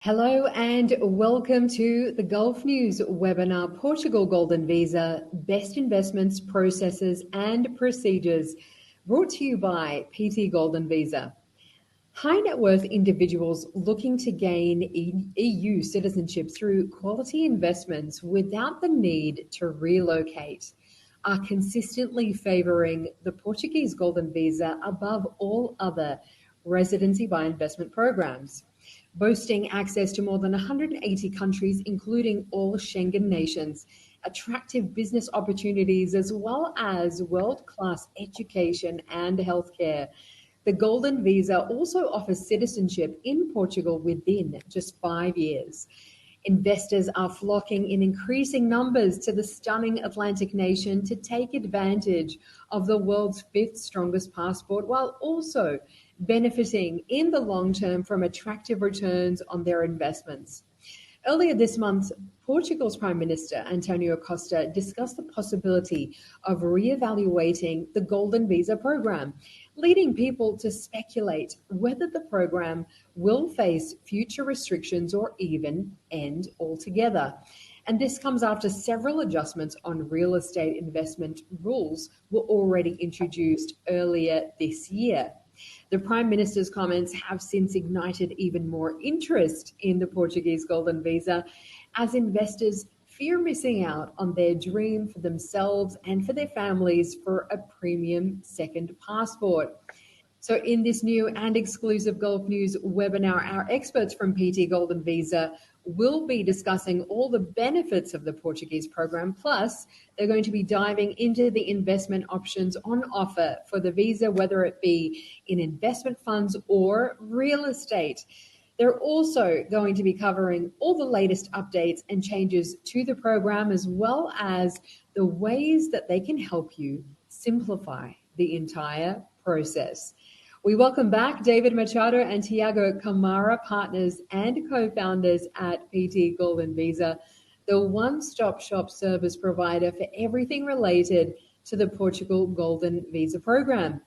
Hello and welcome to the Gulf News webinar, Portugal Golden Visa, Best Investments, Processes and Procedures, brought to you by PTGoldenVisa. High net worth individuals looking to gain EU citizenship through quality investments without the need to relocate are consistently favouring the Portuguese Golden Visa above all other residency by investment programs. Boasting access to more than 180 countries, including all Schengen nations, attractive business opportunities, as well as world-class education and healthcare. The Golden Visa also offers citizenship in Portugal within just 5 years. Investors are flocking in increasing numbers to the stunning Atlantic nation to take advantage of the world's fifth strongest passport, while also benefiting in the long term from attractive returns on their investments. Earlier this month, Portugal's Prime Minister, Antonio Costa, discussed the possibility of re-evaluating the Golden Visa program, leading people to speculate whether the program will face future restrictions or even end altogether. And this comes after several adjustments on real estate investment rules were already introduced earlier this year. The Prime Minister's comments have since ignited even more interest in the Portuguese Golden Visa as investors fear missing out on their dream for themselves and for their families for a premium second passport. So in this new and exclusive Gulf News webinar, our experts from PT Golden Visa will be discussing all the benefits of the Portuguese program. Plus, they're going to be diving into the investment options on offer for the visa, whether it be in investment funds or real estate. They're also going to be covering all the latest updates and changes to the program, as well as the ways that they can help you simplify the entire process. We welcome back David Machado and Tiago Camara, partners and co-founders at PT Golden Visa, the one-stop shop service provider for everything related to the Portugal Golden Visa program.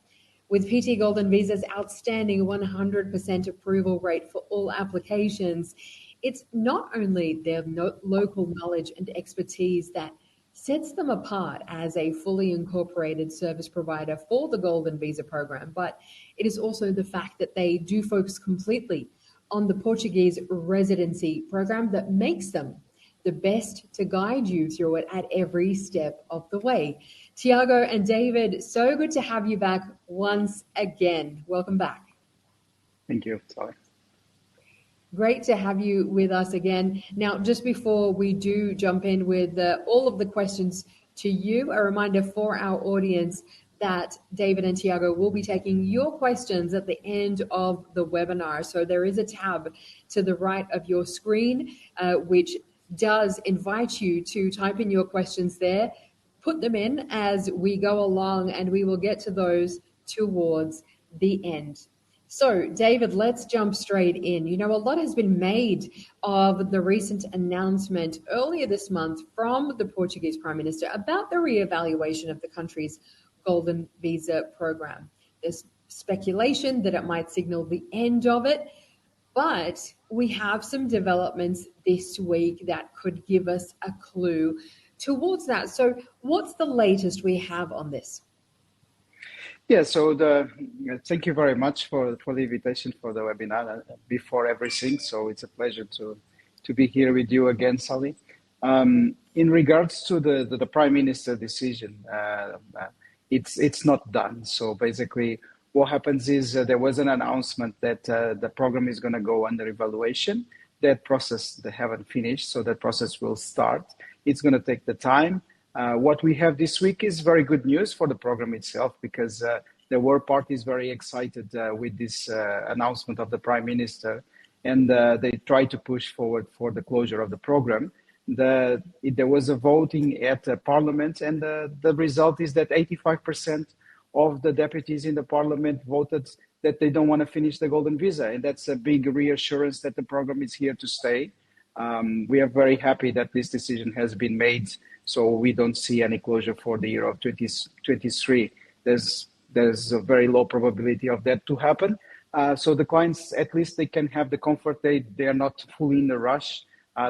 With PT Golden Visa's outstanding 100% approval rate for all applications, it's not only their local knowledge and expertise that sets them apart as a fully incorporated service provider for the Golden Visa program, but it is also the fact that they do focus completely on the Portuguese residency program that makes them the best to guide you through it at every step of the way. Tiago and David, so good to have you back once again. Welcome back. Thank you. Sorry. Great to have you with us again. Now, just before we do jump in with all of the questions to you, a reminder for our audience that David and Tiago will be taking your questions at the end of the webinar. So there is a tab to the right of your screen, which does invite you to type in your questions there. Put them in as we go along, and we will get to those towards the end. So, David, let's jump straight in. You know, a lot has been made of the recent announcement earlier this month from the Portuguese Prime Minister about the reevaluation of the country's Golden Visa program. There's speculation that it might signal the end of it, but we have some developments this week that could give us a clue towards that. So, what's the latest we have on this? Yeah, so thank you very much for the invitation for the webinar before everything. So it's a pleasure to be here with you again, Sally. In regards to the Prime Minister decision, it's not done. So basically what happens is there was an announcement that the program is going to go under evaluation. That process, they haven't finished, so that process will start. It's going to take the time. What we have this week is very good news for the program itself, because there were parties very excited with this announcement of the Prime Minister, and they tried to push forward for the closure of the program. There was a voting at Parliament, and the result is that 85% of the deputies in the Parliament voted that they don't want to finish the Golden Visa, and that's a big reassurance that the program is here to stay. We are very happy that this decision has been made, so we don't see any closure for the year of 2023. There's a very low probability of that to happen, So the clients, at least they can have the comfort they are not fully in a rush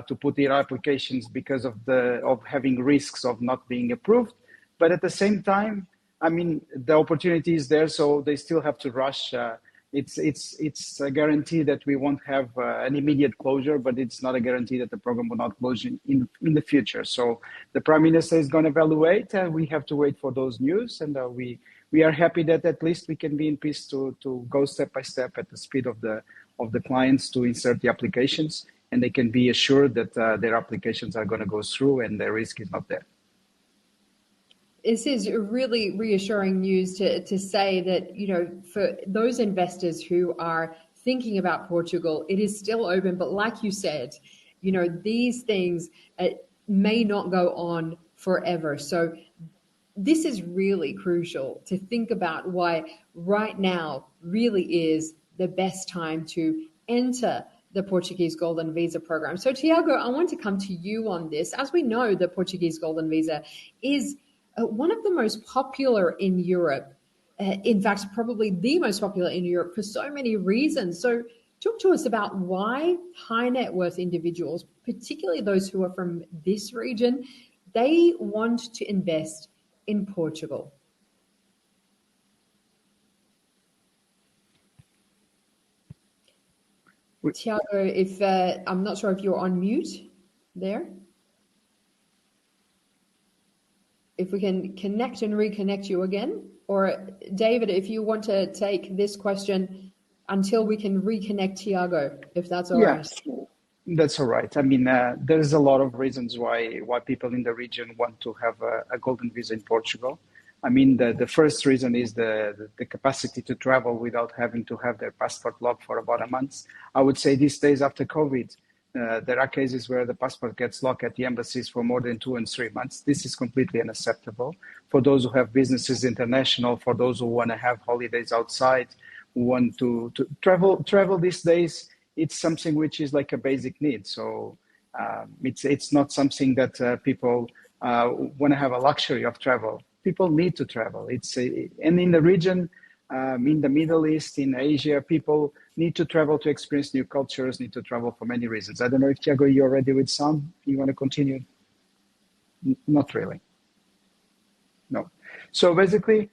to put their applications because of having risks of not being approved. But at the same time, I mean, the opportunity is there, so they still have to rush. It's a guarantee that we won't have an immediate closure, but it's not a guarantee that the program will not close in the future. So the Prime Minister is going to evaluate, and we have to wait for those news. And we are happy that at least we can be in peace to go step by step at the speed of the clients to insert the applications, and they can be assured that their applications are going to go through and the risk is not there. This is really reassuring news to say that, you know, for those investors who are thinking about Portugal, it is still open. But like you said, you know, these things may not go on forever. So this is really crucial to think about why right now really is the best time to enter the Portuguese Golden Visa program. So Tiago, I want to come to you on this. As we know, the Portuguese Golden Visa is one of the most popular in Europe. In fact, probably the most popular in Europe for so many reasons. So talk to us about why high net worth individuals, particularly those who are from this region, they want to invest in Portugal. Tiago, if I'm not sure if you're on mute there. If we can connect and reconnect you again, or David, if you want to take this question until we can reconnect Tiago, if that's all right. That's all right. I mean, there's a lot of reasons why people in the region want to have a golden visa in Portugal. I mean, the first reason is the capacity to travel without having to have their passport locked for about a month. I would say these days after COVID, there are cases where the passport gets locked at the embassies for more than 2 and 3 months. This is completely unacceptable for those who have businesses international, for those who want to have holidays outside, who want to travel these days. It's something which is like a basic need. So it's not something that people want to have a luxury of travel. People need to travel. And in the region, in the Middle East, in Asia, people need to travel to experience new cultures, need to travel for many reasons. I don't know if Tiago, you're ready with some. You want to continue? Not really. No. So basically,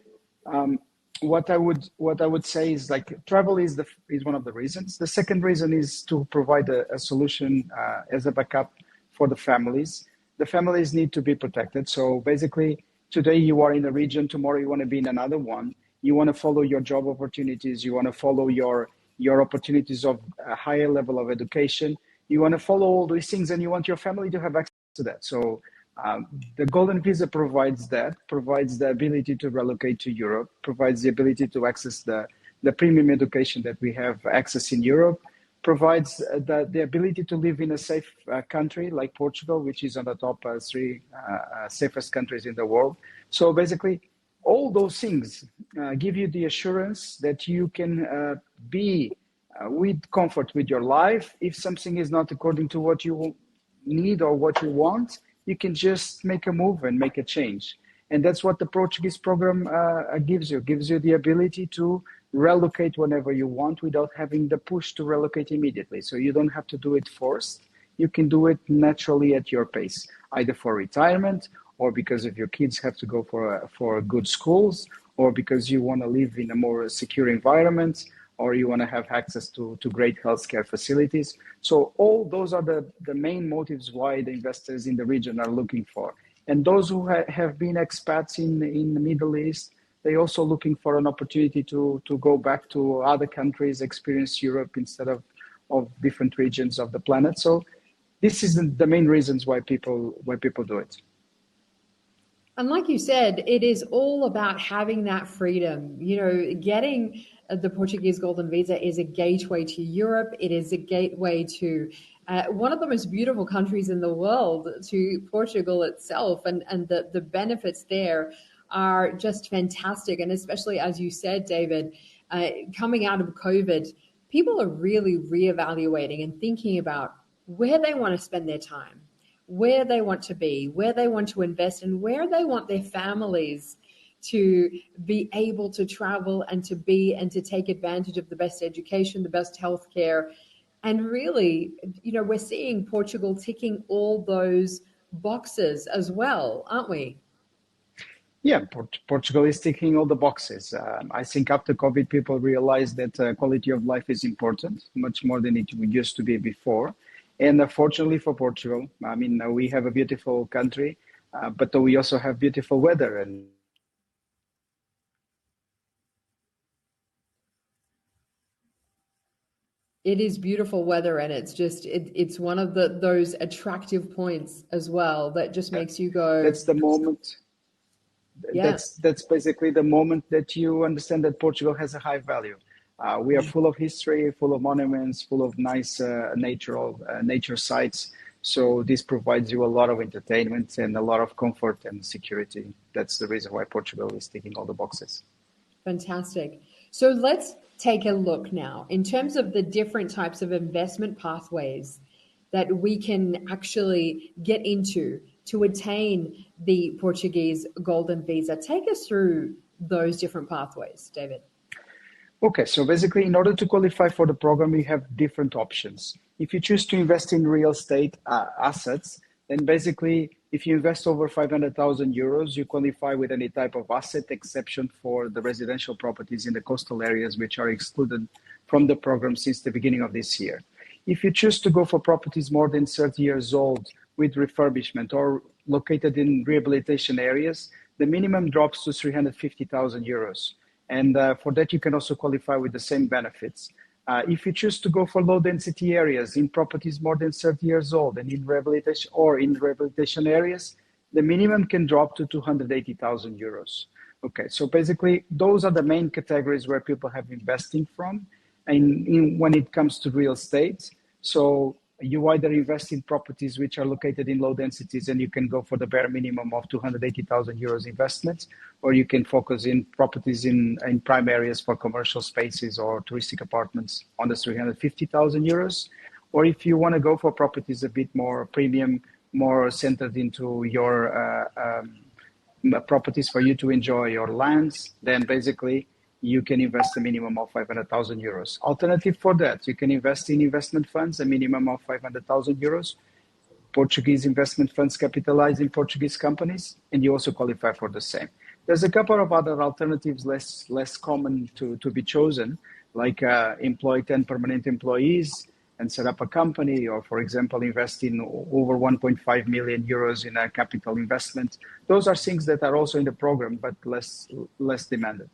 what I would say is like travel is one of the reasons. The second reason is to provide a solution as a backup for the families. The families need to be protected. So basically, today you are in a region, tomorrow you want to be in another one. You want to follow your job opportunities. You want to follow your opportunities of a higher level of education. You want to follow all these things, and you want your family to have access to that. So the Golden Visa provides the ability to relocate to Europe, provides the ability to access the premium education that we have access in Europe, provides the ability to live in a safe country like Portugal, which is on the top 3 safest countries in the world. So basically, all those things give you the assurance that you can be with comfort with your life. If something is not according to what you need or what you want, you can just make a move and make a change. And that's what the Portuguese program gives you the ability to relocate whenever you want without having the push to relocate immediately. So you don't have to do it forced. You can do it naturally at your pace, either for retirement or because if your kids have to go for good schools, or because you want to live in a more secure environment, or you want to have access to great healthcare facilities. So all those are the main motives why the investors in the region are looking for. And those who have been expats in the Middle East, they're also looking for an opportunity to go back to other countries, experience Europe instead of different regions of the planet. So this is the main reasons why people do it. And like you said, it is all about having that freedom. You know, getting the Portuguese Golden Visa is a gateway to Europe. It is a gateway to one of the most beautiful countries in the world, to Portugal itself. And the benefits there are just fantastic. And especially, as you said, David, coming out of COVID, people are really reevaluating and thinking about where they want to spend their time, where they want to be, where they want to invest, and where they want their families to be able to travel and to take advantage of the best education, the best healthcare. And really, we're seeing Portugal ticking all those boxes as well, aren't we? Yeah, Portugal is ticking all the boxes. I think after COVID, people realized that quality of life is important, much more than it used to be before. And fortunately for Portugal, I mean, we have a beautiful country, but we also have beautiful weather. And It is beautiful weather, and it's one of those attractive points as well that just makes you go, that's the moment. yeah. That's basically the moment that you understand that Portugal has a high value. We are full of history, full of monuments, full of nice nature sites. So this provides you a lot of entertainment and a lot of comfort and security. That's the reason why Portugal is ticking all the boxes. Fantastic. So let's take a look now in terms of the different types of investment pathways that we can actually get into to attain the Portuguese Golden Visa. Take us through those different pathways, David. Okay, so basically, in order to qualify for the program, you have different options. If you choose to invest in real estate assets, then basically, if you invest over 500,000 euros, you qualify with any type of asset exception for the residential properties in the coastal areas, which are excluded from the program since the beginning of this year. If you choose to go for properties more than 30 years old with refurbishment or located in rehabilitation areas, the minimum drops to 350,000 euros. And for that, you can also qualify with the same benefits. If you choose to go for low density areas in properties more than 30 years old and in rehabilitation areas, the minimum can drop to 280,000 euros. Okay, so basically those are the main categories where people have investing from. And when it comes to real estate, so you either invest in properties which are located in low densities and you can go for the bare minimum of 280,000 euros investments, or you can focus in properties in prime areas for commercial spaces or touristic apartments on the 350,000 euros. Or if you want to go for properties a bit more premium, more centered into your properties for you to enjoy your lands, then basically you can invest a minimum of 500,000 euros. Alternative for that, you can invest in investment funds, a minimum of 500,000 euros. Portuguese investment funds capitalize in Portuguese companies, and you also qualify for the same. There's a couple of other alternatives less common to be chosen, like employ 10 permanent employees and set up a company, or for example, invest in over 1.5 million euros in a capital investment. Those are things that are also in the program, but less demanded.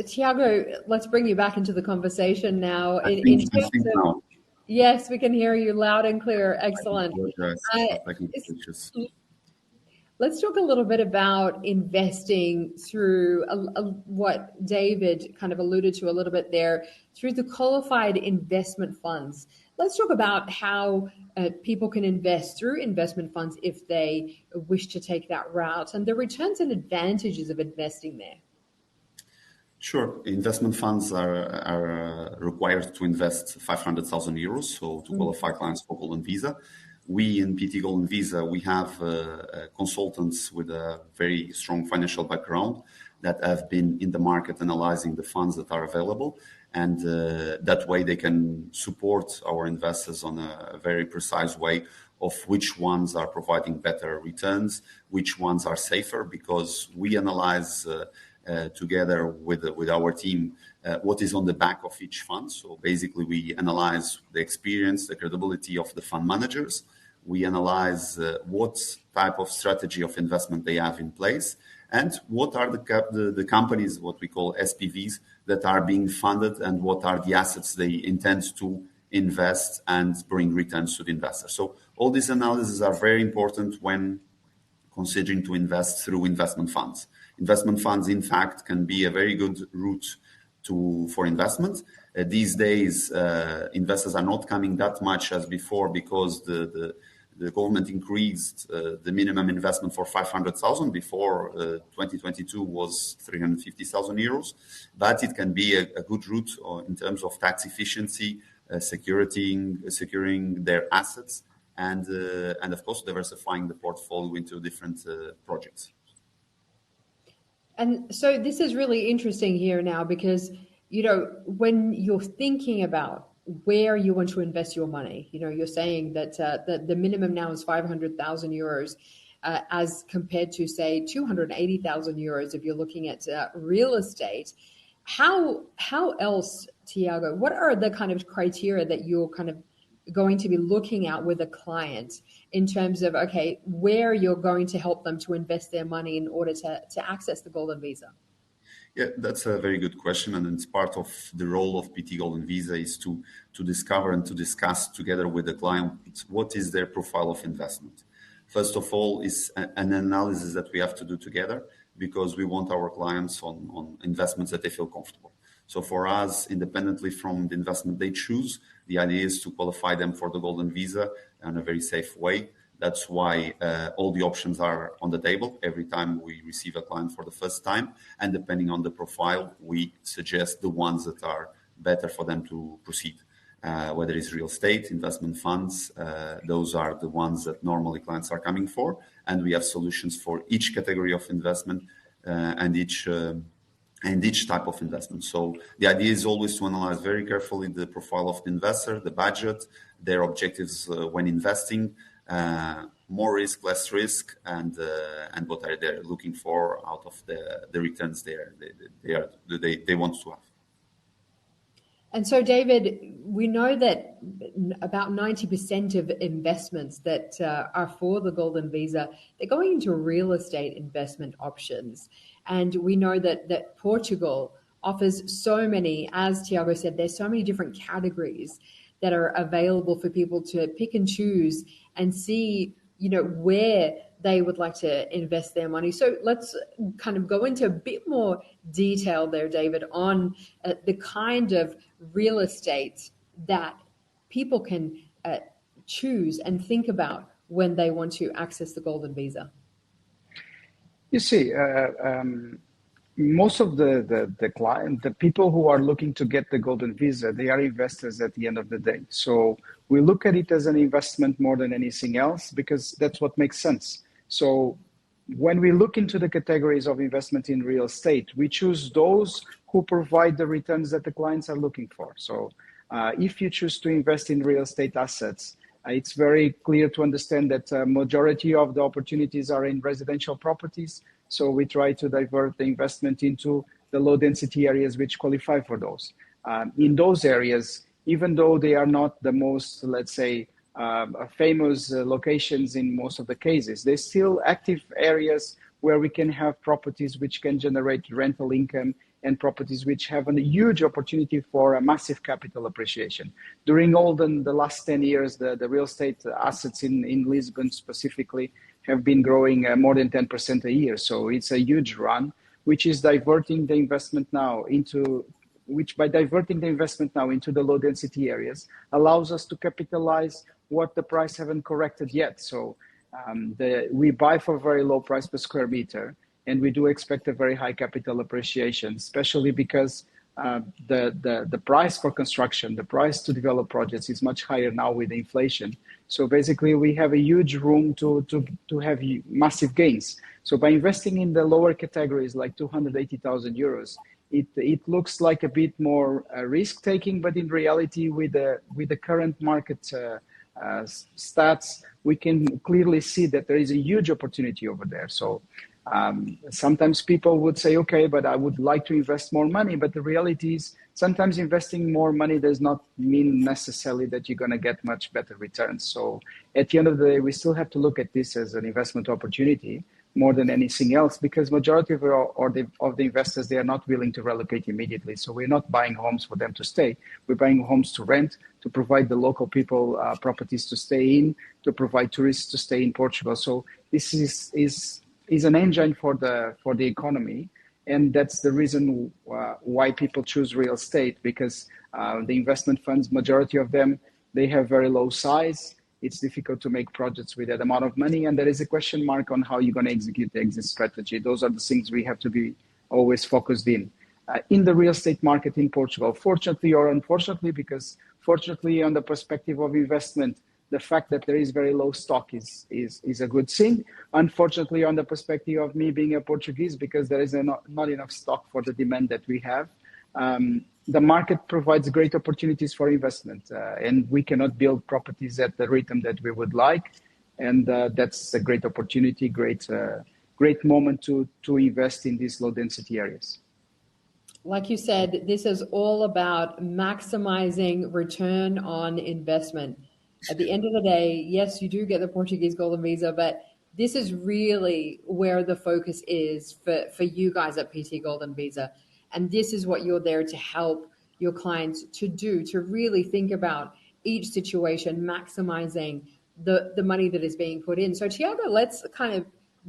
Tiago, let's bring you back into the conversation now. I In think terms of, now. yes, we can hear you loud and clear. Excellent. Apologize Uh, for technical issues. let's talk a little bit about investing through what David kind of alluded to a little bit there, through the qualified investment funds. Let's talk about how people can invest through investment funds if they wish to take that route, and the returns and advantages of investing there. Sure. Investment funds are required to invest 500,000 euros, so to qualify clients for Golden Visa. We in PT Golden Visa, we have consultants with a very strong financial background that have been in the market analyzing the funds that are available. And that way they can support our investors on a very precise way of which ones are providing better returns, which ones are safer, because we analyze together with our team what is on the back of each fund. So basically we analyze the experience, the credibility of the fund managers. We analyze what type of strategy of investment they have in place, and what are the companies, what we call SPVs, that are being funded, and what are the assets they intend to invest and bring returns to the investor. So all these analyses are very important when considering to invest through investment funds. Investment funds, in fact, can be a very good route for investment. These days, investors are not coming that much as before, because the government increased the minimum investment for 500,000. Before 2022 was 350,000 euros, but it can be a good route in terms of tax efficiency, securing their assets, and of course diversifying the portfolio into different projects. And so this is really interesting here now because, when you're thinking about where you want to invest your money, you're saying that the minimum now is 500,000 euros as compared to, say, 280,000 euros if you're looking at real estate. How else, Tiago, what are the kind of criteria that you're kind of going to be looking at with a client in terms of, okay, where you're going to help them to invest their money in order to access the Golden Visa? Yeah, that's a very good question, and it's part of the role of PT Golden Visa is to discover and to discuss together with the client what is their profile of investment. First of all, is an analysis that we have to do together because we want our clients on investments that they feel comfortable. So for us, independently from the investment they choose, the idea is to qualify them for the Golden Visa in a very safe way. That's why all the options are on the table every time we receive a client for the first time. And depending on the profile, we suggest the ones that are better for them to proceed. Whether it's real estate, investment funds, those are the ones that normally clients are coming for. And we have solutions for each category of investment and each type of investment. So the idea is always to analyze very carefully the profile of the investor, the budget, their objectives when investing, more risk, less risk, and what are they looking for out of the returns they want to have. And so, David, we know that about 90% of investments that are for the Golden Visa, they're going into real estate investment options. And we know that Portugal offers so many, as Tiago said, there's so many different categories that are available for people to pick and choose and see, where they would like to invest their money. So let's kind of go into a bit more detail there, David, on the kind of real estate that people can choose and think about when they want to access the Golden Visa. You see, most of the people who are looking to get the Golden Visa, they are investors at the end of the day. So we look at it as an investment more than anything else because that's what makes sense. So when we look into the categories of investment in real estate, we choose those who provide the returns that the clients are looking for. So if you choose to invest in real estate assets, it's very clear to understand that majority of the opportunities are in residential properties. So we try to divert the investment into the low density areas which qualify for those. In those areas, even though they are not the most, let's say, famous locations in most of the cases, they're still active areas where we can have properties which can generate rental income and properties which have a huge opportunity for a massive capital appreciation. During all the last 10 years, the real estate assets in Lisbon specifically have been growing more than 10% a year. So it's a huge run, which is diverting the investment now into the low density areas allows us to capitalize what the price haven't corrected yet. So we buy for a very low price per square meter, and we do expect a very high capital appreciation, especially because the price for construction, the price to develop projects is much higher now with inflation. So basically, we have a huge room to have massive gains. So by investing in the lower categories like 280,000 euros, it looks like a bit more risk taking, but in reality, with the current market stats, we can clearly see that there is a huge opportunity over there. So sometimes people would say, okay, but I would like to invest more money. But the reality is sometimes investing more money does not mean necessarily that you're going to get much better returns. So at the end of the day, we still have to look at this as an investment opportunity more than anything else, because majority of the investors, they are not willing to relocate immediately. So we're not buying homes for them to stay. We're buying homes to rent, to provide the local people properties to stay in, to provide tourists to stay in Portugal. So this is an engine for the economy, and that's the reason why people choose real estate, because the investment funds, majority of them, they have very low size. It's difficult to make projects with that amount of money, and there is a question mark on how you're going to execute the exit strategy. Those are the things we have to be always focused in the real estate market in Portugal. Fortunately or unfortunately, because fortunately on the perspective of investment, the fact that there is very low stock is a good thing. Unfortunately, on the perspective of me being a Portuguese, because there is not enough stock for the demand that we have, the market provides great opportunities for investment, and we cannot build properties at the rhythm that we would like. And that's a great opportunity, great moment to invest in these low density areas. Like you said, this is all about maximizing return on investment. At the end of the day, yes, you do get the Portuguese Golden Visa, but this is really where the focus is for you guys at PT Golden Visa. And this is what you're there to help your clients to do, to really think about each situation, maximizing the money that is being put in. So Tiago, let's kind of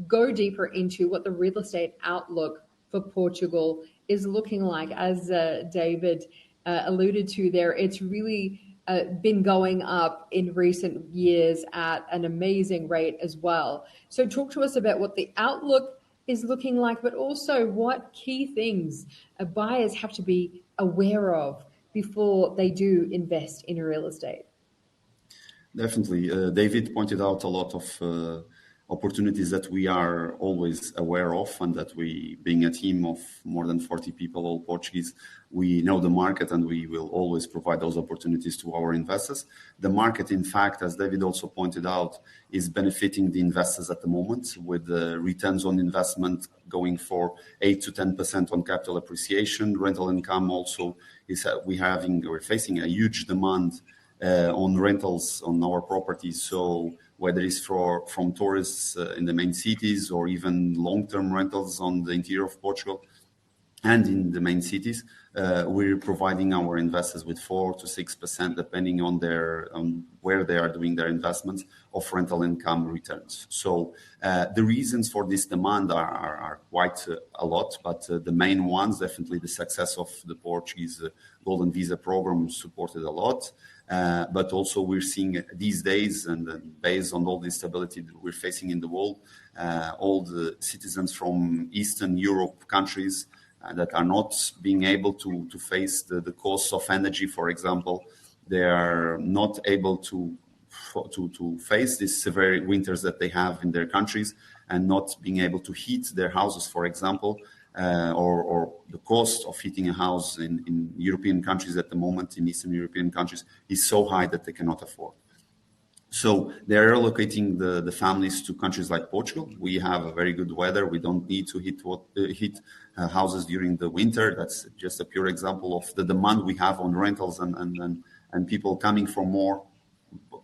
go deeper into what the real estate outlook for Portugal is looking like. As David alluded to there, it's really been going up in recent years at an amazing rate as well. So talk to us about what the outlook is looking like, but also what key things buyers have to be aware of before they do invest in real estate. Definitely. David pointed out a lot of opportunities that we are always aware of, and that we, being a team of more than 40 people, all Portuguese, we know the market and we will always provide those opportunities to our investors. The market, in fact, as David also pointed out, is benefiting the investors at the moment, with the returns on investment going for 8 to 10% on capital appreciation. Rental income also is we're facing a huge demand on rentals on our properties. So whether it's from tourists in the main cities, or even long-term rentals on the interior of Portugal and in the main cities, we're providing our investors with 4 to 6%, depending on where they are doing their investments, of rental income returns. So the reasons for this demand are quite a lot, but the main ones, definitely the success of the Portuguese Golden Visa program, supported a lot. But also we're seeing these days, and based on all the instability that we're facing in the world, all the citizens from Eastern Europe countries that are not being able to face the costs of energy, for example, they are not able to face these severe winters that they have in their countries, and not being able to heat their houses, for example, or the cost of heating a house in European countries at the moment, in Eastern European countries, is so high that they cannot afford. So they're relocating the families to countries like Portugal. We have a very good weather. We don't need to heat houses during the winter. That's just a pure example of the demand we have on rentals and people coming for more,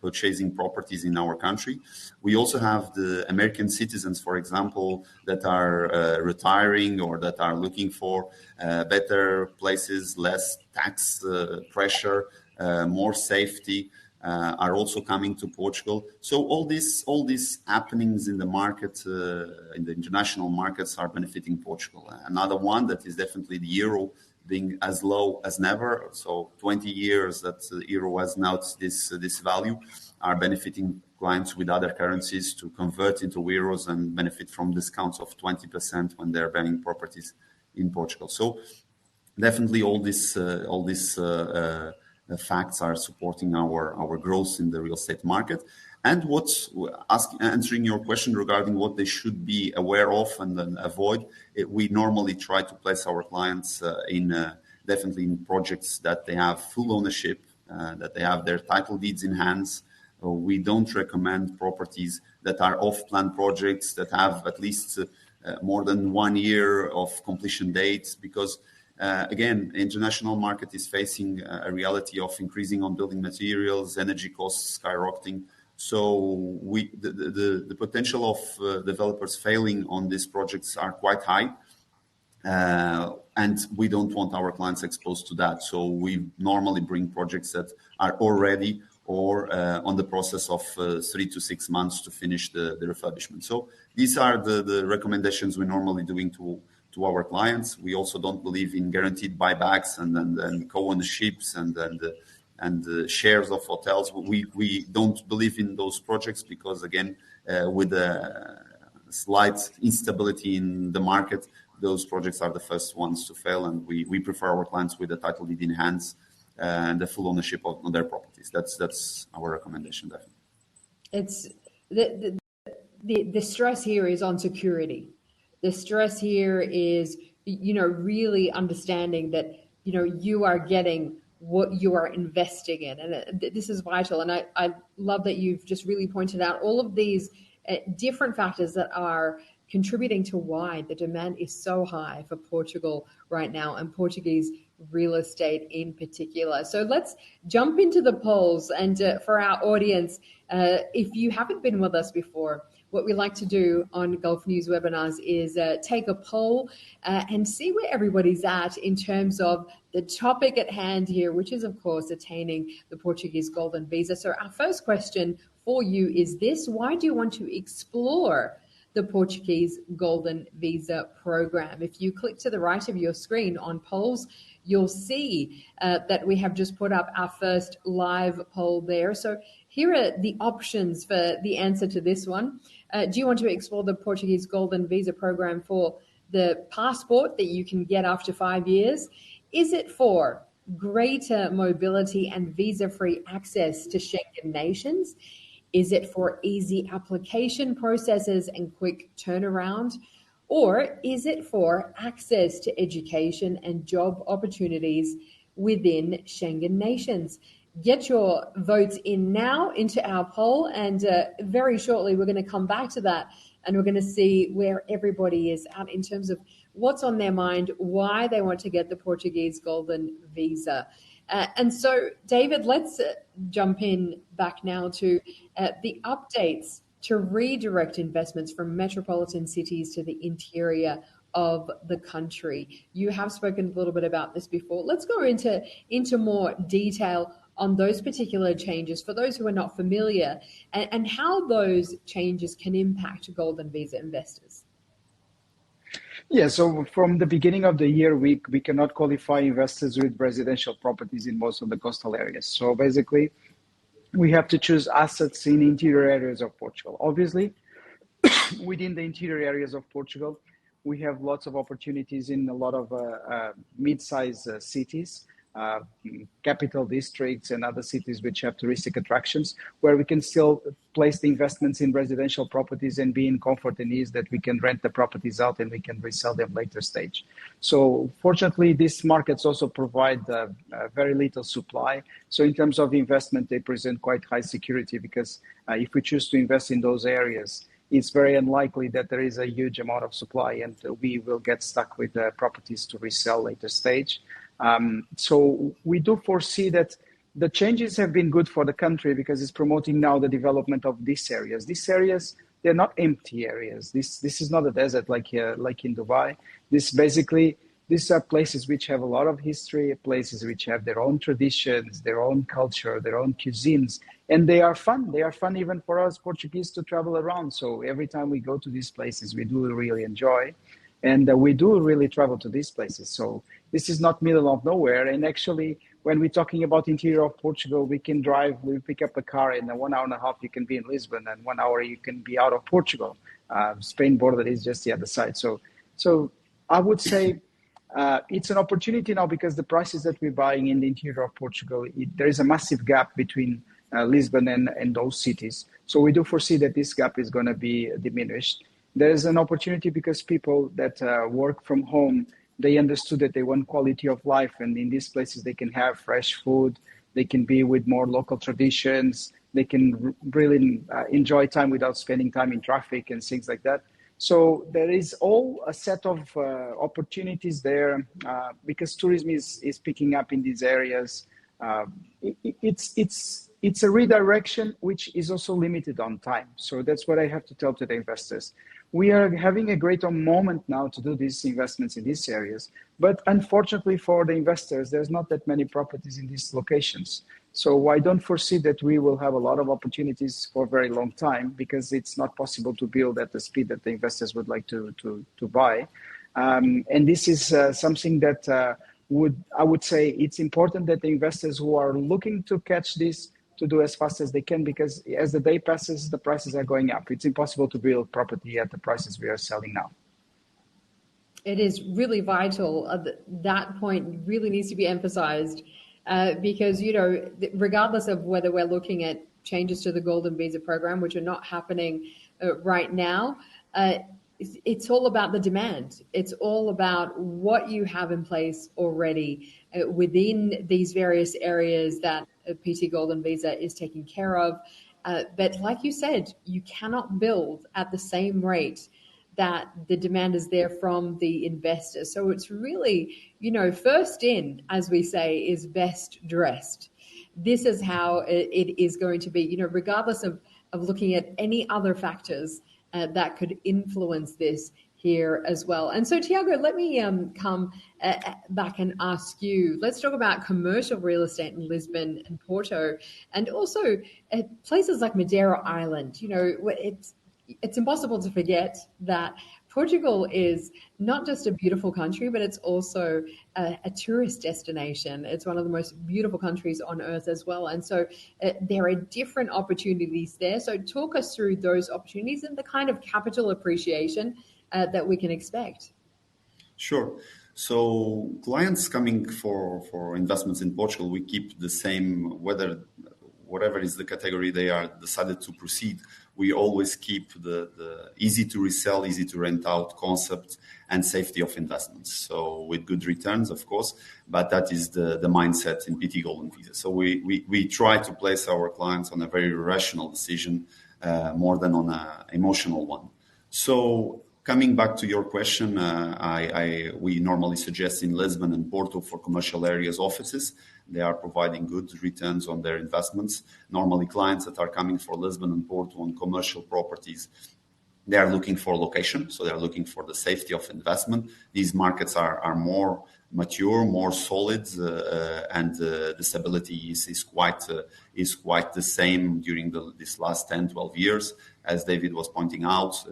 purchasing properties in our country. We also have the American citizens, for example, that are retiring, or that are looking for better places, less tax pressure, more safety, are also coming to Portugal. So all these happenings in the market, in the international markets, are benefiting Portugal. Another one that is definitely the euro being as low as never. So 20 years that the euro has now this value, are benefiting clients with other currencies to convert into euros and benefit from discounts of 20% when they're buying properties in Portugal. So definitely all these facts are supporting our growth in the real estate market. And answering your question regarding what they should be aware of and then avoid, we normally try to place our clients definitely in projects that they have full ownership, that they have their title deeds in hands. We don't recommend properties that are off-plan projects that have at least more than 1 year of completion dates, because again, the international market is facing a reality of increasing on building materials, energy costs skyrocketing. So the potential of developers failing on these projects are quite high, and we don't want our clients exposed to that. So we normally bring projects that are already or on the process of 3 to 6 months to finish the refurbishment. So these are the recommendations we're normally doing to our clients. We also don't believe in guaranteed buybacks and co-ownerships and shares of hotels. We don't believe in those projects because, again, with a slight instability in the market, those projects are the first ones to fail, and we prefer our clients with the title deed in hands and the full ownership on their properties. That's our recommendation, definitely. it's the stress here is on security. The stress here is, really understanding that, you are getting what you are investing in. And this is vital. And I love that you've just really pointed out all of these different factors that are contributing to why the demand is so high for Portugal right now, and Portuguese real estate in particular. So let's jump into the polls. And for our audience, if you haven't been with us before, what we like to do on Gulf News webinars is take a poll and see where everybody's at in terms of the topic at hand here, which is, of course, attaining the Portuguese Golden Visa. So our first question for you is this: why do you want to explore the Portuguese Golden Visa program? If you click to the right of your screen on polls, you'll see that we have just put up our first live poll there. So here are the options for the answer to this one. Do you want to explore the Portuguese Golden Visa program for the passport that you can get after 5 years? Is it for greater mobility and visa-free access to Schengen nations? Is it for easy application processes and quick turnaround? Or is it for access to education and job opportunities within Schengen nations? Get your votes in now into our poll, and very shortly we're going to come back to that, and we're going to see where everybody is at in terms of what's on their mind, why they want to get the Portuguese Golden Visa. And so, David, let's jump in back now to the updates to redirect investments from metropolitan cities to the interior of the country. You have spoken a little bit about this before. Let's go into more detail on those particular changes for those who are not familiar, and how those changes can impact Golden Visa investors. Yeah, so from the beginning of the year, we cannot qualify investors with residential properties in most of the coastal areas. So basically, we have to choose assets in interior areas of Portugal. Obviously, within the interior areas of Portugal, we have lots of opportunities in a lot of mid-sized cities, capital districts and other cities which have touristic attractions, where we can still place the investments in residential properties and be in comfort and ease that we can rent the properties out and we can resell them later stage. So fortunately, these markets also provide very little supply. So in terms of investment, they present quite high security, because if we choose to invest in those areas, it's very unlikely that there is a huge amount of supply and we will get stuck with properties to resell later stage. So we do foresee that the changes have been good for the country, because it's promoting now the development of these areas. These areas, they're not empty areas. This is not a desert like in Dubai. These are places which have a lot of history, places which have their own traditions, their own culture, their own cuisines, and they are fun. They are fun even for us Portuguese to travel around. So every time we go to these places, we do really enjoy. And we do really travel to these places. So this is not middle of nowhere. And actually, when we're talking about interior of Portugal, we pick up a car, and in 1 hour and a half, you can be in Lisbon, and 1 hour you can be out of Portugal. Spain border is just the other side. So I would say it's an opportunity now, because the prices that we're buying in the interior of Portugal, there is a massive gap between Lisbon and those cities. So we do foresee that this gap is going to be diminished. There is an opportunity because people that work from home, they understood that they want quality of life, and in these places they can have fresh food, they can be with more local traditions, they can really enjoy time without spending time in traffic and things like that. So there is all a set of opportunities there, because tourism is picking up in these areas. It's a redirection which is also limited on time. So that's what I have to tell to the investors. We are having a great moment now to do these investments in these areas, but unfortunately for the investors, there's not that many properties in these locations. So I don't foresee that we will have a lot of opportunities for a very long time, because it's not possible to build at the speed that the investors would like to buy. And this is something that I would say it's important that the investors who are looking to catch this to do as fast as they can, because as the day passes, the prices are going up. It's impossible to build property at the prices we are selling now. It is really vital. That point really needs to be emphasized. because, you know, regardless of whether we're looking at changes to the Golden Visa program, which are not happening right now, it's all about the demand. It's all about what you have in place already within these various areas that PT Golden Visa is taking care of. But like you said, you cannot build at the same rate that the demand is there from the investors. So it's really, you know, first in, as we say, is best dressed. This is how it is going to be, you know, regardless of looking at any other factors that could influence this here as well. And so, Tiago, let me come back and ask you, let's talk about commercial real estate in Lisbon and Porto, and also places like Madeira Island. You know, it's impossible to forget that Portugal is not just a beautiful country, but it's also a tourist destination. It's one of the most beautiful countries on earth as well. And so there are different opportunities there. So talk us through those opportunities and the kind of capital appreciation that we can expect. Sure. So clients coming for investments in Portugal, we keep the same, whatever is the category they are decided to proceed. We always keep the easy to resell, easy to rent out concept and safety of investments. So with good returns, of course, but that is the mindset in PT Golden Visa. So we try to place our clients on a very rational decision more than on an emotional one. So coming back to your question, we normally suggest in Lisbon and Porto for commercial areas offices. They are providing good returns on their investments. Normally, clients that are coming for Lisbon and Porto on commercial properties, they are looking for location, so they are looking for the safety of investment. These markets are more mature, more solid, and the stability is quite the same during this last 10, 12 years. As David was pointing out,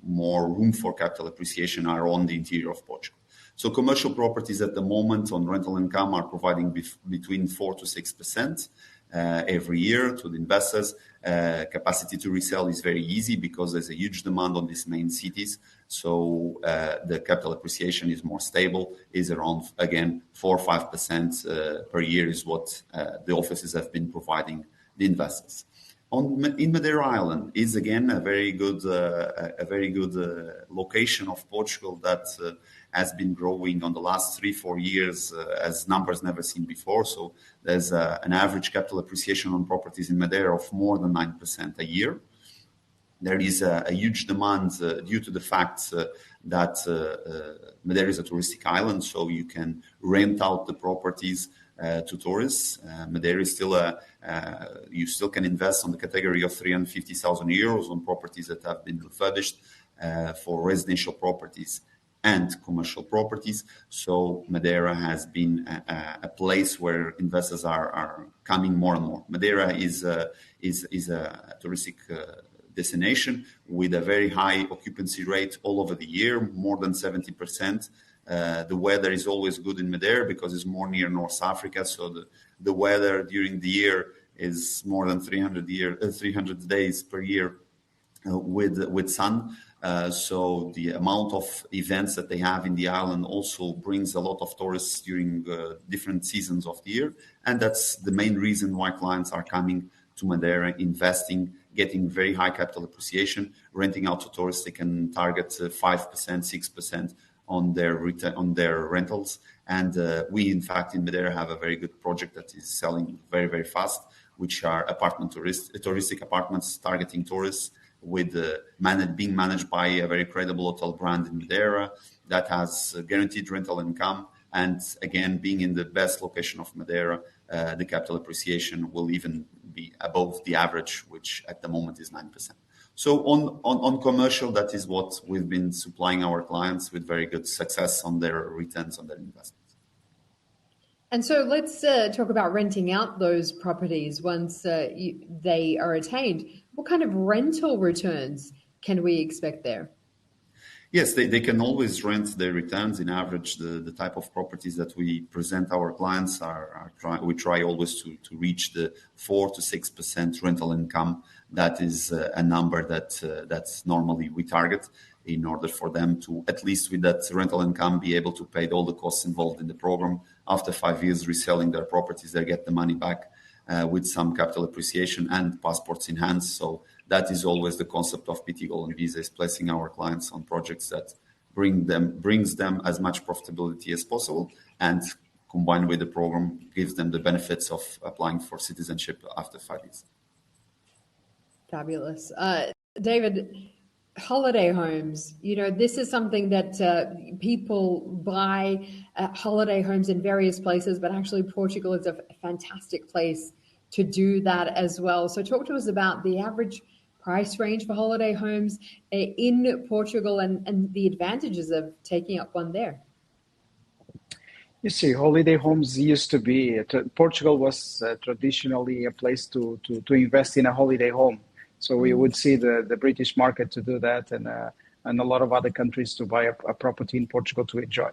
more room for capital appreciation are on the interior of Portugal. So commercial properties at the moment on rental income are providing between 4 to 6% every year to the investors. Capacity to resell is very easy because there's a huge demand on these main cities. So the capital appreciation is more stable, is around, again, 4 or 5% per year is what the offices have been providing the investors. In Madeira Island is again a very good location of Portugal that has been growing on the last 3-4 years as numbers never seen before. So there's an average capital appreciation on properties in Madeira of more than 9% a year. There is a huge demand due to the fact that Madeira is a touristic island, so you can rent out the properties to tourists. Madeira is still you still can invest on the category of 350,000 euros on properties that have been refurbished for residential properties and commercial properties. So Madeira has been a place where investors are coming more and more. Madeira is a touristic destination with a very high occupancy rate all over the year, more than 70%. The weather is always good in Madeira because it's more near North Africa. So the weather during the year is more than 300 days per year with sun. So the amount of events that they have in the island also brings a lot of tourists during different seasons of the year. And that's the main reason why clients are coming to Madeira, investing, getting very high capital appreciation, renting out to tourists. They can target 5%, 6% on their rentals. And we, in fact, in Madeira have a very good project that is selling very, very fast, which are touristic apartments targeting tourists with being managed by a very credible hotel brand in Madeira that has guaranteed rental income. And again, being in the best location of Madeira, the capital appreciation will even be above the average, which at the moment is 9%. So on commercial, that is what we've been supplying our clients with very good success on their returns on their investments. And so let's talk about renting out those properties once they are attained. What kind of rental returns can we expect there? Yes, they can always rent their returns. In average, the type of properties that we present our clients we try always to reach the 4 to 6% rental income. That is a number that's normally we target in order for them to, at least with that rental income, be able to pay all the costs involved in the program, after 5 years reselling their properties, they get the money back with some capital appreciation and passports in hand. So that is always the concept of PT Golden Visa, is placing our clients on projects that brings them as much profitability as possible, and combined with the program gives them the benefits of applying for citizenship after 5 years. Fabulous. David, holiday homes, this is something that people buy holiday homes in various places, but actually Portugal is a fantastic place to do that as well. So talk to us about the average price range for holiday homes in Portugal and the advantages of taking up one there. You see, holiday homes used to be, Portugal was traditionally a place to invest in a holiday home. So we would see the British market to do that, and a lot of other countries to buy a property in Portugal to enjoy.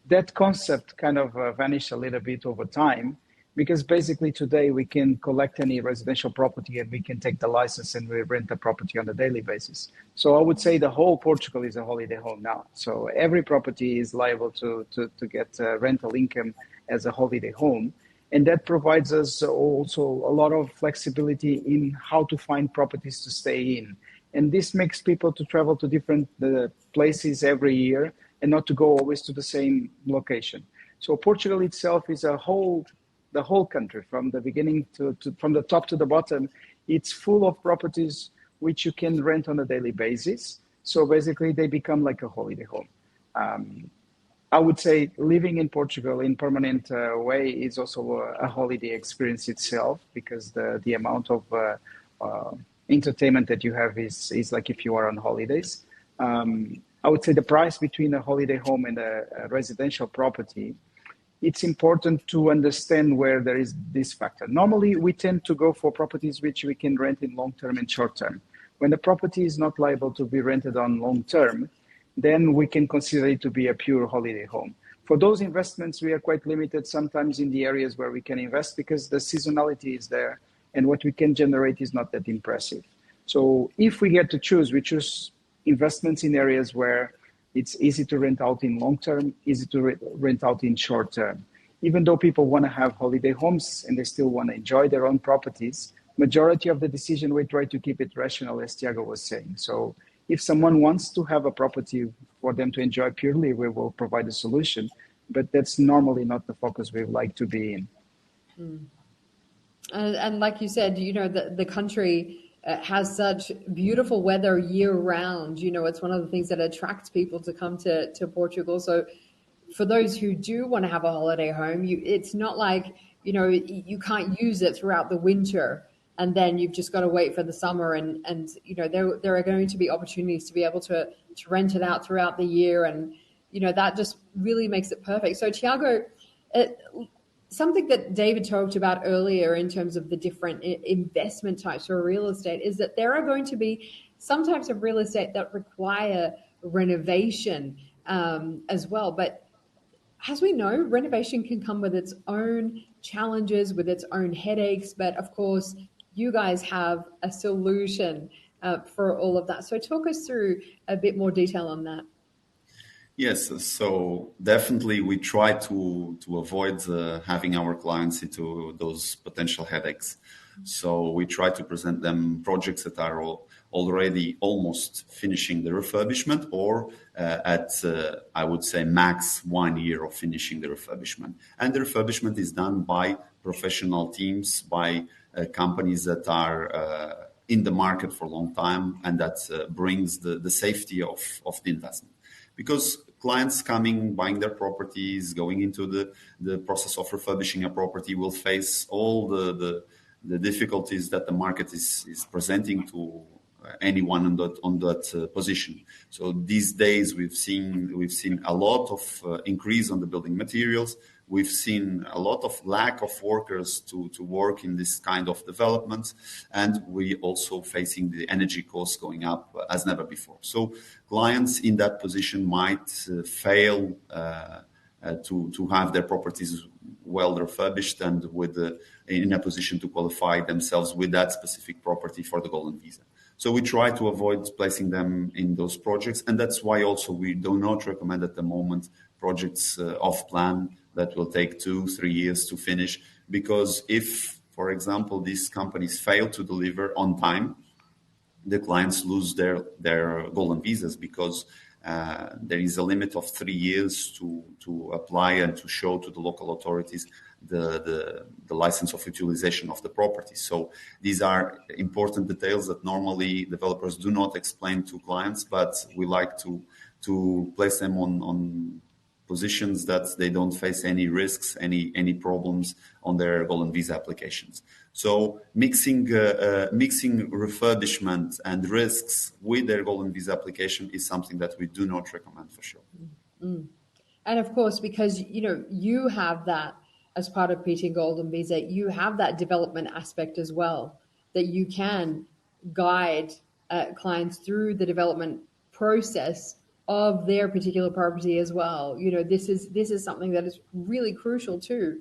That concept kind of vanished a little bit over time, because basically today we can collect any residential property and we can take the license and we rent the property on a daily basis. So I would say the whole Portugal is a holiday home now. So every property is liable to get rental income as a holiday home. And that provides us also a lot of flexibility in how to find properties to stay in. And this makes people to travel to different places every year and not to go always to the same location. So Portugal itself is the whole country, from the beginning from the top to the bottom. It's full of properties which you can rent on a daily basis. So basically they become like a holiday home. I would say living in Portugal in permanent way is also a holiday experience itself, because the amount of entertainment that you have is like if you are on holidays. I would say the price between a holiday home and a residential property, it's important to understand where there is this factor. Normally, we tend to go for properties which we can rent in long term and short term. When the property is not liable to be rented on long term, then we can consider it to be a pure holiday home. For those investments, we are quite limited sometimes in the areas where we can invest, because the seasonality is there and what we can generate is not that impressive. So if we get to choose, we choose investments in areas where it's easy to rent out in long term, easy to rent out in short term. Even though people want to have holiday homes and they still want to enjoy their own properties, majority of the decision we try to keep it rational, as Tiago was saying. So if someone wants to have a property for them to enjoy purely, we will provide a solution, but that's normally not the focus we like to be in. And like you said, the country has such beautiful weather year round. It's one of the things that attracts people to come to Portugal. So for those who do want to have a holiday home, it's not like, you can't use it throughout the winter, and then you've just got to wait for the summer. And there are going to be opportunities to be able to rent it out throughout the year. And, that just really makes it perfect. So Tiago, something that David talked about earlier in terms of the different investment types for real estate is that there are going to be some types of real estate that require renovation as well. But as we know, renovation can come with its own challenges, with its own headaches. But of course, you guys have a solution for all of that. So talk us through a bit more detail on that. Yes, so definitely we try to avoid having our clients into those potential headaches. So we try to present them projects that are already almost finishing the refurbishment, or I would say max 1 year of finishing the refurbishment. And the refurbishment is done by professional teams, by companies that are in the market for a long time, and that brings the safety of the investment. Because clients coming, buying their properties, going into the process of refurbishing a property will face all the difficulties that the market is presenting to anyone on that position. So these days we've seen a lot of increase on the building materials. We've seen a lot of lack of workers to work in this kind of developments, and we also facing the energy costs going up as never before. So clients in that position might fail to have their properties well refurbished and in a position to qualify themselves with that specific property for the Golden Visa. So we try to avoid placing them in those projects, and that's why also we do not recommend at the moment projects off plan that will take 2-3 years to finish. Because if, for example, these companies fail to deliver on time, the clients lose their golden visas, because there is a limit of 3 years to apply and to show to the local authorities the license of utilization of the property. So these are important details that normally developers do not explain to clients, but we like to place them on positions that they don't face any risks, any problems on their golden visa applications. So mixing refurbishment and risks with their golden visa application is something that we do not recommend for sure. Mm. And of course, because you have that as part of PT Golden Visa, you have that development aspect as well, that you can guide clients through the development process of their particular property as well. This is something that is really crucial too,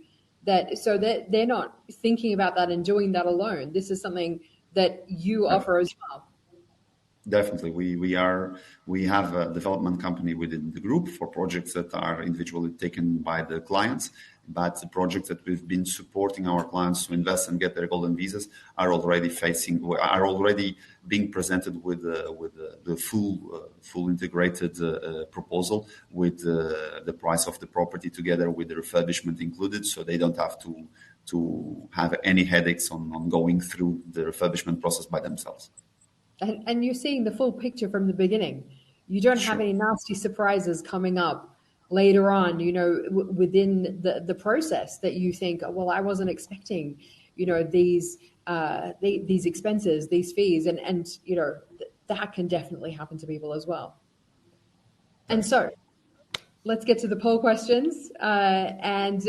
so that they're not thinking about that and doing that alone. This is something that you offer as well. Definitely, we have a development company within the group for projects that are individually taken by the clients, but the projects that we've been supporting our clients to invest and get their golden visas are already being presented with the full integrated proposal with the price of the property together with the refurbishment included, so they don't have to have any headaches on going through the refurbishment process by themselves. And you're seeing the full picture from the beginning. You don't have any nasty surprises coming up later on, within the process that you think, well, I wasn't expecting, these expenses, these fees, and that can definitely happen to people as well. And so let's get to the poll questions. And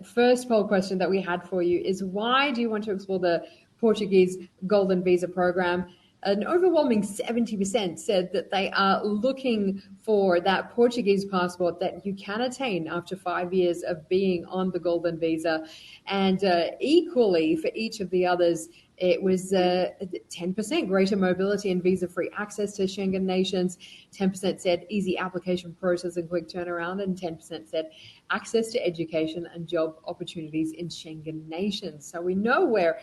first poll question that we had for you is, why do you want to explore the Portuguese Golden Visa program? An overwhelming 70% said that they are looking for that Portuguese passport that you can attain after 5 years of being on the Golden Visa. And equally for each of the others, it was 10% greater mobility and visa-free access to Schengen nations. 10% said easy application process and quick turnaround, and 10% said access to education and job opportunities in Schengen nations. So we know where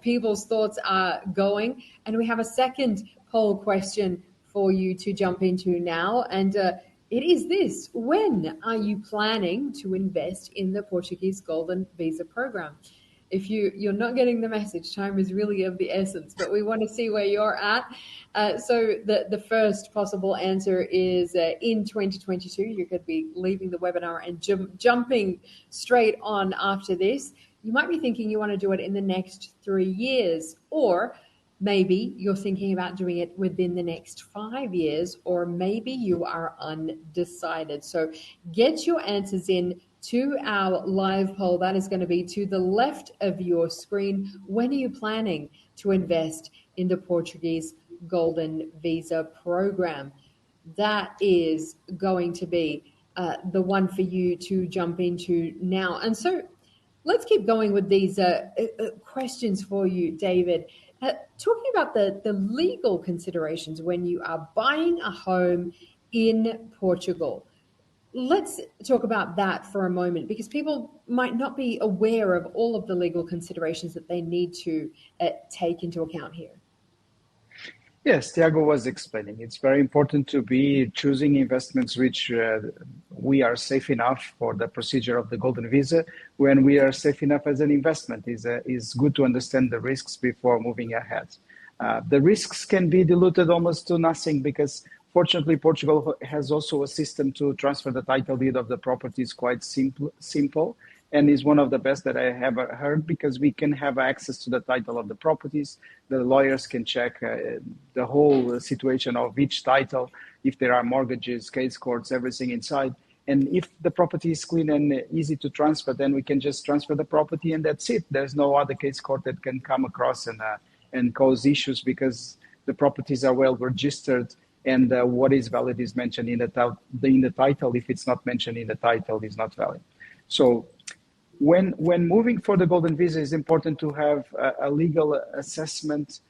people's thoughts are going. And we have a second poll question for you to jump into now. And it is this: when are you planning to invest in the Portuguese Golden Visa program? If you're not getting the message, time is really of the essence, but we want to see where you're at. So the first possible answer is in 2022. You could be leaving the webinar and jumping straight on after this. You might be thinking you want to do it in the next 3 years, or maybe you're thinking about doing it within the next 5 years, or maybe you are undecided. So get your answers in to our live poll. That is going to be to the left of your screen. When are you planning to invest in the Portuguese Golden Visa program? That is going to be the one for you to jump into now. And so let's keep going with these questions for you, David. Talking about the legal considerations when you are buying a home in Portugal. Let's talk about that for a moment, because people might not be aware of all of the legal considerations that they need to take into account here. Yes, Tiago was explaining. It's very important to be choosing investments which we are safe enough for the procedure of the Golden Visa. When we are safe enough as an investment, is good to understand the risks before moving ahead. The risks can be diluted almost to nothing, because fortunately, Portugal has also a system to transfer the title deed of the properties quite simple, and is one of the best that I have heard, because we can have access to the title of the properties. The lawyers can check the whole situation of each title, if there are mortgages, case courts, everything inside. And if the property is clean and easy to transfer, then we can just transfer the property and that's it. There's no other case court that can come across and cause issues, because the properties are well registered, and what is valid is mentioned in the title. If it's not mentioned in the title, it's not valid. So when moving for the Golden Visa, it's important to have a legal assessment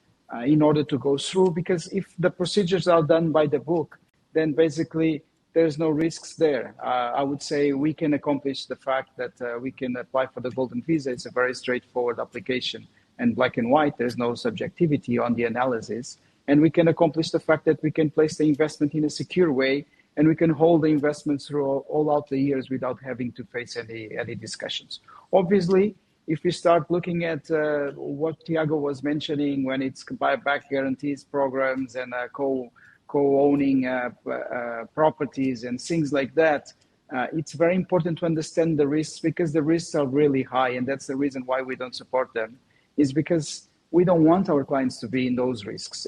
in order to go through, because if the procedures are done by the book, then basically there's no risks there. I would say we can accomplish the fact that we can apply for the Golden Visa. It's a very straightforward application and black and white. There's no subjectivity on the analysis. And we can accomplish the fact that we can place the investment in a secure way, and we can hold the investments through all out the years without having to face any discussions. Obviously, if we start looking at what Tiago was mentioning when it's buyback guarantees programs and co-owning properties and things like that, it's very important to understand the risks, because the risks are really high, and that's the reason why we don't support them, is because we don't want our clients to be in those risks.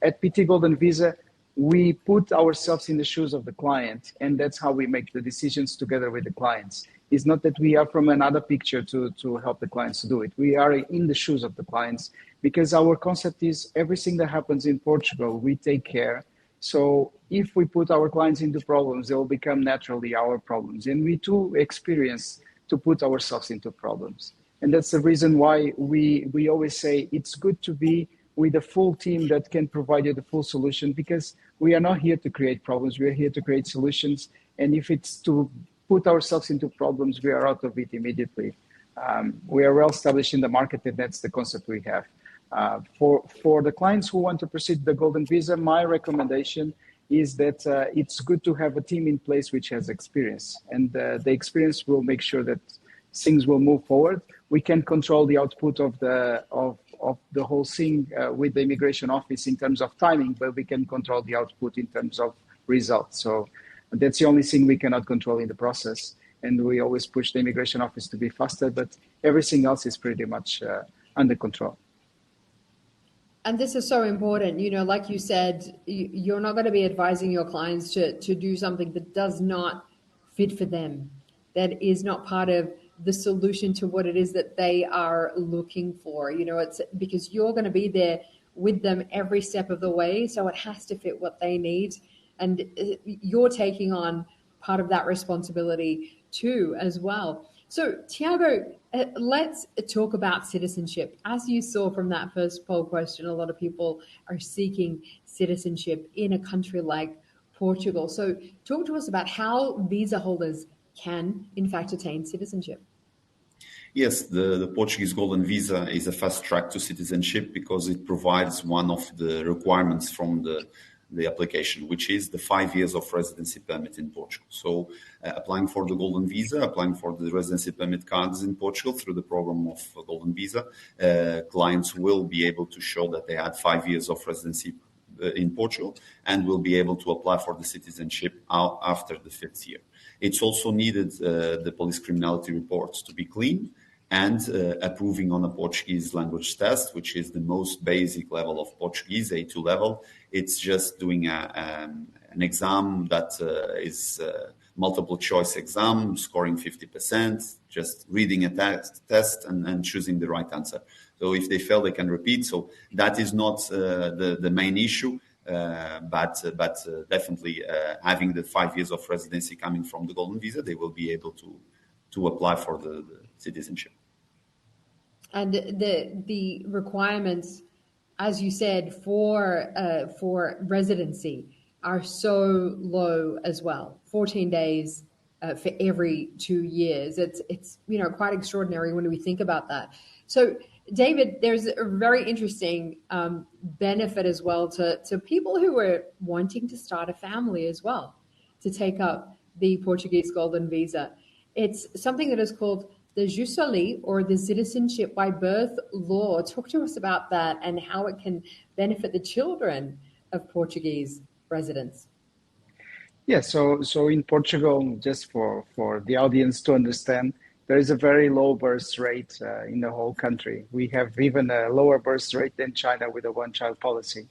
At PT Golden Visa, we put ourselves in the shoes of the client, and that's how we make the decisions together with the clients. It's not that we are from another picture to help the clients to do it. We are in the shoes of the clients, because our concept is everything that happens in Portugal, we take care. So if we put our clients into problems, they will become naturally our problems. And we too experience to put ourselves into problems. And that's the reason why we always say it's good to be with a full team that can provide you the full solution, because we are not here to create problems. We are here to create solutions. And if it's to put ourselves into problems, we are out of it immediately. We are well established in the market, and that's the concept we have. For the clients who want to proceed the Golden Visa, my recommendation is that it's good to have a team in place which has experience, and the experience will make sure that things will move forward. We can control the output of the whole thing with the immigration office in terms of timing, but we can control the output in terms of results. So that's the only thing we cannot control in the process, and we always push the immigration office to be faster, but everything else is pretty much under control. And this is so important. You know, like you said, you're not going to be advising your clients to do something that does not fit for them, that is not part of the solution to what it is that they are looking for. You know, it's because you're going to be there with them every step of the way. So it has to fit what they need. And you're taking on part of that responsibility too, as well. So Tiago, let's talk about citizenship. As you saw from that first poll question, a lot of people are seeking citizenship in a country like Portugal. So talk to us about how visa holders can, in fact, attain citizenship. Yes, the Portuguese Golden Visa is a fast track to citizenship because it provides one of the requirements from the application, which is the 5 years of residency permit in Portugal. So applying for the Golden Visa, applying for the residency permit cards in Portugal through the program of Golden Visa, clients will be able to show that they had 5 years of residency in Portugal and will be able to apply for the citizenship after the 5th year. It's also needed the police criminality reports to be clean and approving on a Portuguese language test, which is the most basic level of Portuguese, A2 level. It's just doing an exam that is multiple choice exam, scoring 50%, just reading a test and choosing the right answer. So if they fail, they can repeat. So that is not the main issue, but definitely having the 5 years of residency coming from the Golden Visa, they will be able to apply for the citizenship. And the requirements, as you said, for residency are so low as well. 14 days for every 2 years. It's quite extraordinary when we think about that. So David, there's a very interesting benefit as well to people who are wanting to start a family as well, to take up the Portuguese Golden Visa. It's something that is called the jus soli, or the citizenship by birth law. Talk to us about that and how it can benefit the children of Portuguese residents. Yeah, so in Portugal, just for the audience to understand, there is a very low birth rate in the whole country. We have even a lower birth rate than China with a one-child policy.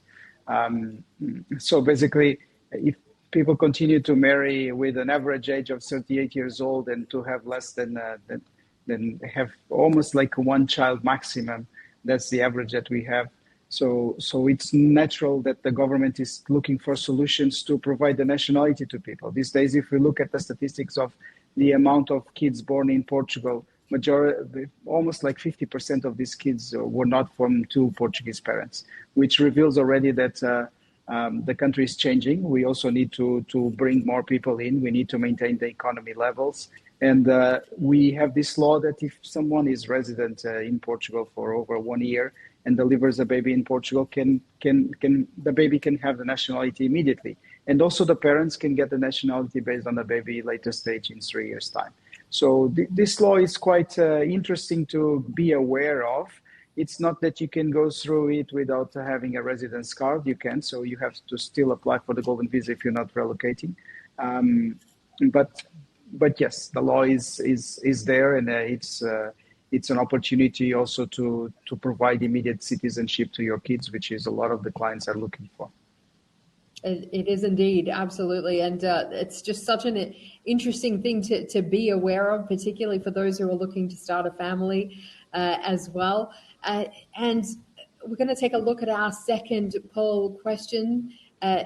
So basically, if people continue to marry with an average age of 38 years old and to have less than have almost like one child maximum, that's the average that we have. So it's natural that the government is looking for solutions to provide the nationality to people. These days, if we look at the statistics of the amount of kids born in Portugal, almost like 50% of these kids were not from two Portuguese parents, which reveals already that The country is changing. We also need to bring more people in. We need to maintain the economy levels. And we have this law that if someone is resident in Portugal for over 1 year and delivers a baby in Portugal, the baby can have the nationality immediately. And also the parents can get the nationality based on the baby later stage in 3 years' time. So this law is quite interesting to be aware of. It's not that you can go through it without having a residence card. You can, so you have to still apply for the Golden Visa if you're not relocating. But yes, the law is there, and it's an opportunity also to provide immediate citizenship to your kids, which is a lot of the clients are looking for. It is indeed, absolutely. And it's just such an interesting thing to be aware of, particularly for those who are looking to start a family as well. And we're going to take a look at our second poll question.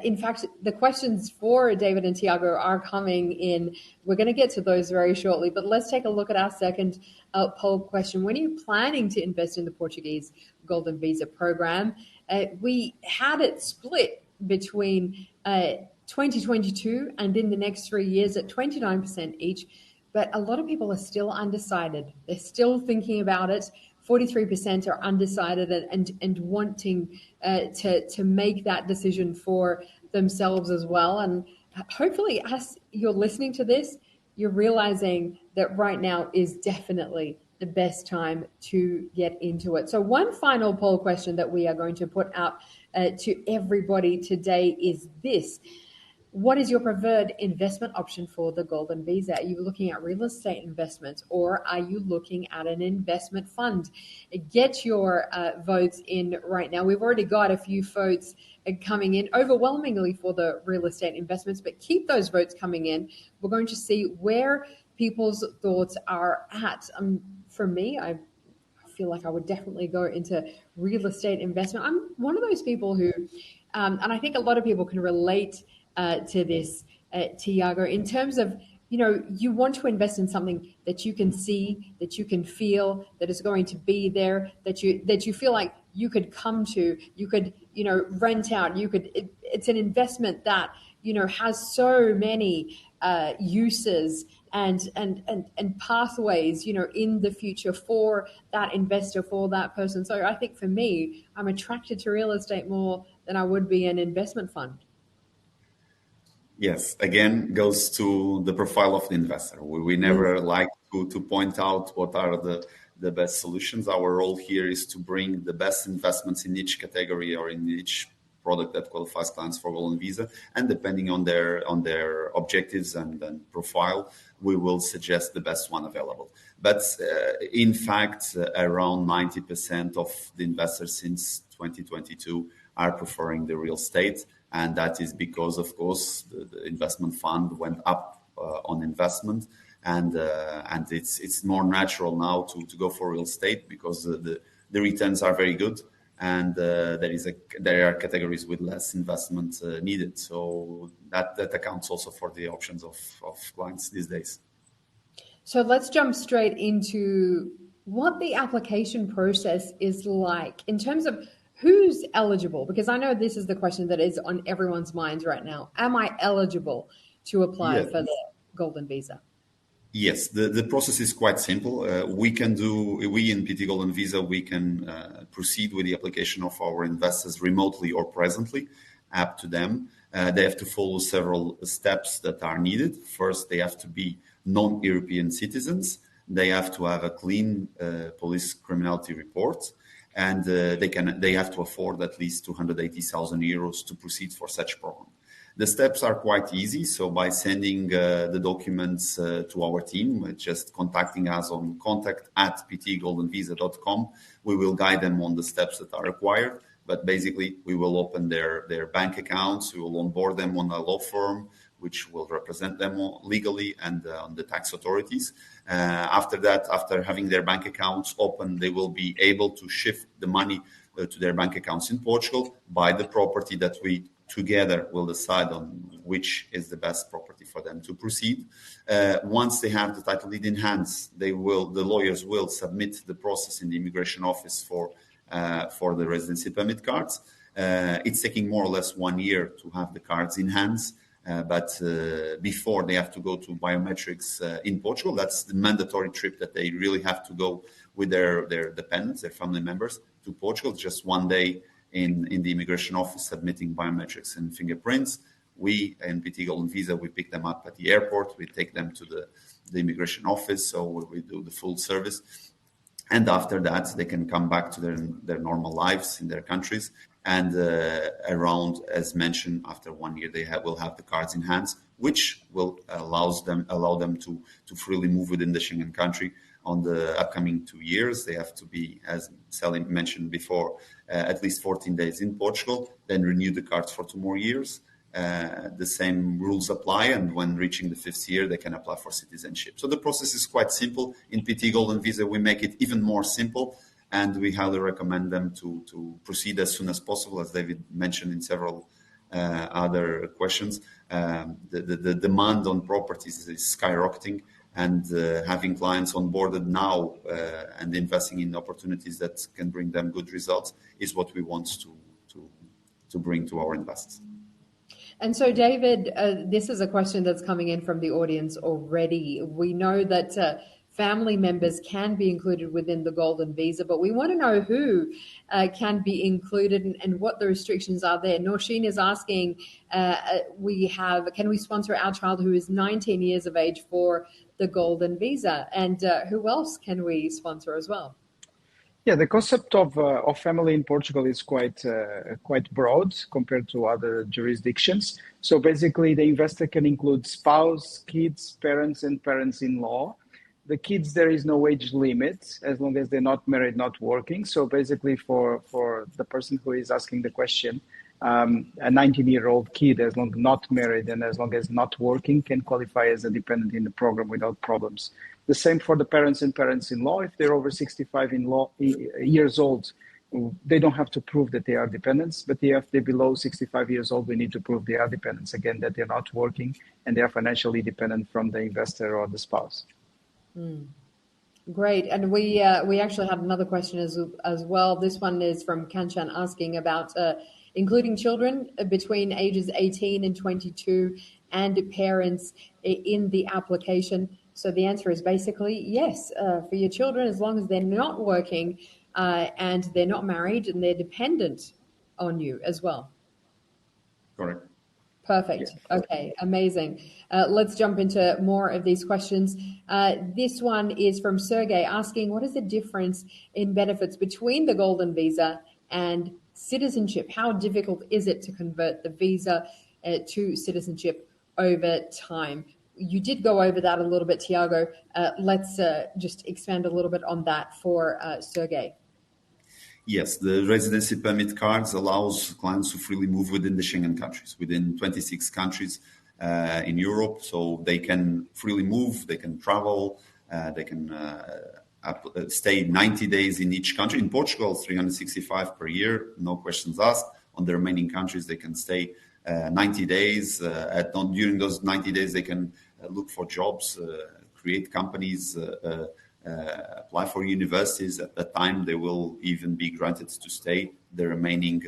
In fact, the questions for David and Tiago are coming in. We're going to get to those very shortly, but let's take a look at our second poll question. When are you planning to invest in the Portuguese Golden Visa program? We had it split between 2022 and in the next 3 years at 29% each, but a lot of people are still undecided. They're still thinking about it. 43% are undecided and wanting to make that decision for themselves as well. And hopefully, as you're listening to this, you're realizing that right now is definitely the best time to get into it. So one final poll question that we are going to put out to everybody today is this. What is your preferred investment option for the Golden Visa? Are you looking at real estate investments, or are you looking at an investment fund? Get your votes in right now. We've already got a few votes coming in overwhelmingly for the real estate investments, but keep those votes coming in. We're going to see where people's thoughts are at. For me, I feel like I would definitely go into real estate investment. I'm one of those people who, and I think a lot of people can relate to this, Tiago, in terms of, you want to invest in something that you can see, that you can feel, that is going to be there, that you feel like you could come to, you could, rent out, it's an investment that, has so many uses and pathways, in the future for that investor, for that person. So I think for me, I'm attracted to real estate more than I would be an investment fund. Yes, again, goes to the profile of the investor. We never like to point out what are the best solutions. Our role here is to bring the best investments in each category or in each product that qualifies clients for Golden Visa, and depending on their objectives and profile, we will suggest the best one available. But in fact, around 90% of the investors since 2022 are preferring the real estate, and that is because, of course, the investment fund went up on investment, and it's more natural now to go for real estate because the returns are very good. And there are categories with less investment needed. So that accounts also for the options of clients these days. So let's jump straight into what the application process is like in terms of who's eligible, because I know this is the question that is on everyone's minds right now. Am I eligible to apply for the Golden Visa? Yes, the process is quite simple. We in PTGoldenVisa, we can proceed with the application of our investors remotely or presently, up to them. They have to follow several steps that are needed. First, they have to be non-European citizens. They have to have a clean police criminality report, and they have to afford at least 280,000 euros to proceed for such program. The steps are quite easy. So by sending the documents to our team, just contacting us on contact@ptgoldenvisa.com, we will guide them on the steps that are required. But basically, we will open their bank accounts. We will onboard them on a law firm, which will represent them legally and on the tax authorities. After that, after having their bank accounts open, they will be able to shift the money to their bank accounts in Portugal, buy the property that we together will decide on which is the best property for them to proceed. Once they have the title deed in hands, the lawyers will submit the process in the immigration office for the residency permit cards. It's taking more or less 1 year to have the cards in hands. But before they have to go to biometrics in Portugal, that's the mandatory trip that they really have to go with their dependents, their family members to Portugal. Just 1 day in the immigration office submitting biometrics and fingerprints. We in PT Golden Visa, we pick them up at the airport. We take them to the immigration office, so we do the full service. And after that, they can come back to their normal lives in their countries. And around, as mentioned, after 1 year, they will have the cards in hands, which will allow them to freely move within the Schengen country. On the upcoming 2 years, they have to be, as Sally mentioned before, at least 14 days in Portugal, then renew the cards for 2 more years. The same rules apply, and when reaching the 5th year, they can apply for citizenship. So the process is quite simple. In PT Golden Visa, we make it even more simple, and we highly recommend them to proceed as soon as possible, as David mentioned in several other questions. The demand on properties is skyrocketing, and having clients onboarded now and investing in opportunities that can bring them good results is what we want to bring to our investors. And so, David, this is a question that's coming in from the audience already. We know that family members can be included within the Golden Visa, but we want to know who can be included and what the restrictions are there. Norshin is asking, can we sponsor our child who is 19 years of age for the Golden Visa? And who else can we sponsor as well? Yeah, the concept of family in Portugal is quite broad compared to other jurisdictions. So basically, the investor can include spouse, kids, parents, and parents-in-law. The kids, there is no age limit as long as they're not married, not working. So basically, for the person who is asking the question, a 19-year-old kid, as long as not married and as long as not working, can qualify as a dependent in the program without problems. The same for the parents and parents-in-law. If they're over 65 years old, they don't have to prove that they are dependents. But if they're below 65 years old, we need to prove they are dependents. Again, that they're not working and they are financially dependent from the investor or the spouse. Great. And we actually have another question as well. This one is from Kanchan asking about including children between ages 18 and 22 and parents in the application. So the answer is basically yes, for your children, as long as they're not working and they're not married and they're dependent on you as well. Correct. Perfect. Yeah. Okay, amazing. Let's jump into more of these questions. This one is from Sergey asking, what is the difference in benefits between the Golden Visa and citizenship? How difficult is it to convert the visa to citizenship over time? You did go over that a little bit, Tiago. Let's just expand a little bit on that for Sergey. Yes, the residency permit cards allows clients to freely move within the Schengen countries, within 26 countries in Europe. So they can freely move, they can travel, they can stay 90 days in each country. In Portugal, 365 per year, no questions asked. On the remaining countries, they can stay 90 days. During those 90 days, they can look for jobs, create companies, apply for universities. At that time, they will even be granted to stay the remaining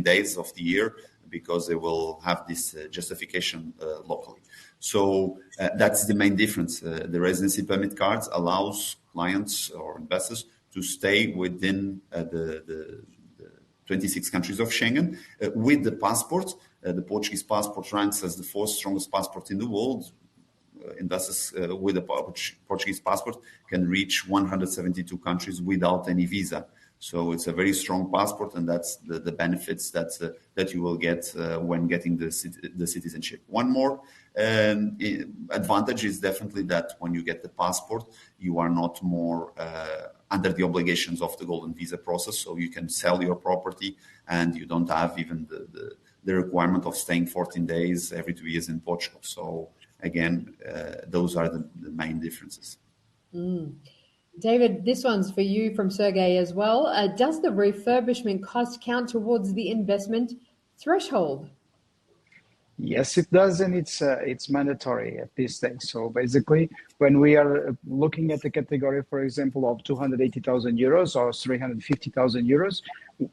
days of the year because they will have this justification locally. So that's the main difference. The residency permit cards allows clients or investors to stay within the 26 countries of Schengen with the passport. The Portuguese passport ranks as the 4th strongest passport in the world. Investors with a Portuguese passport can reach 172 countries without any visa. So it's a very strong passport, and that's the benefits that you will get when getting the citizenship. One more advantage is definitely that when you get the passport, you are not more under the obligations of the Golden Visa process. So you can sell your property, and you don't have even the requirement of staying 14 days every 2 years in Portugal. So again, those are the main differences. David, this one's for you from Sergey as well. Does the refurbishment cost count towards the investment threshold? Yes, it does, and it's mandatory at this stage. So basically, when we are looking at the category, for example, of 280,000 euros or 350,000 euros,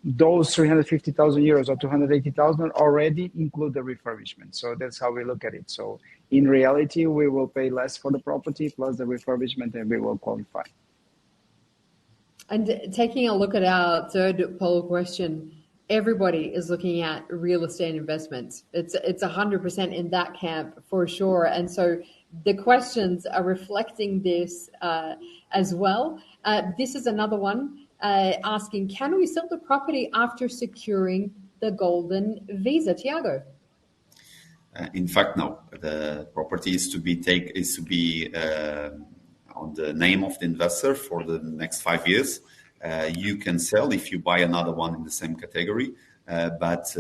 those 350,000 euros or 280,000 already include the refurbishment. So that's how we look at it. So in reality, we will pay less for the property plus the refurbishment, and we will qualify. And taking a look at our third poll question, everybody is looking at real estate investments. It's 100% in that camp for sure. And so the questions are reflecting this as well. This is another one asking, can we sell the property after securing the golden visa? Tiago? In fact, no. The property is to be on the name of the investor for the next 5 years. You can sell if you buy another one in the same category, but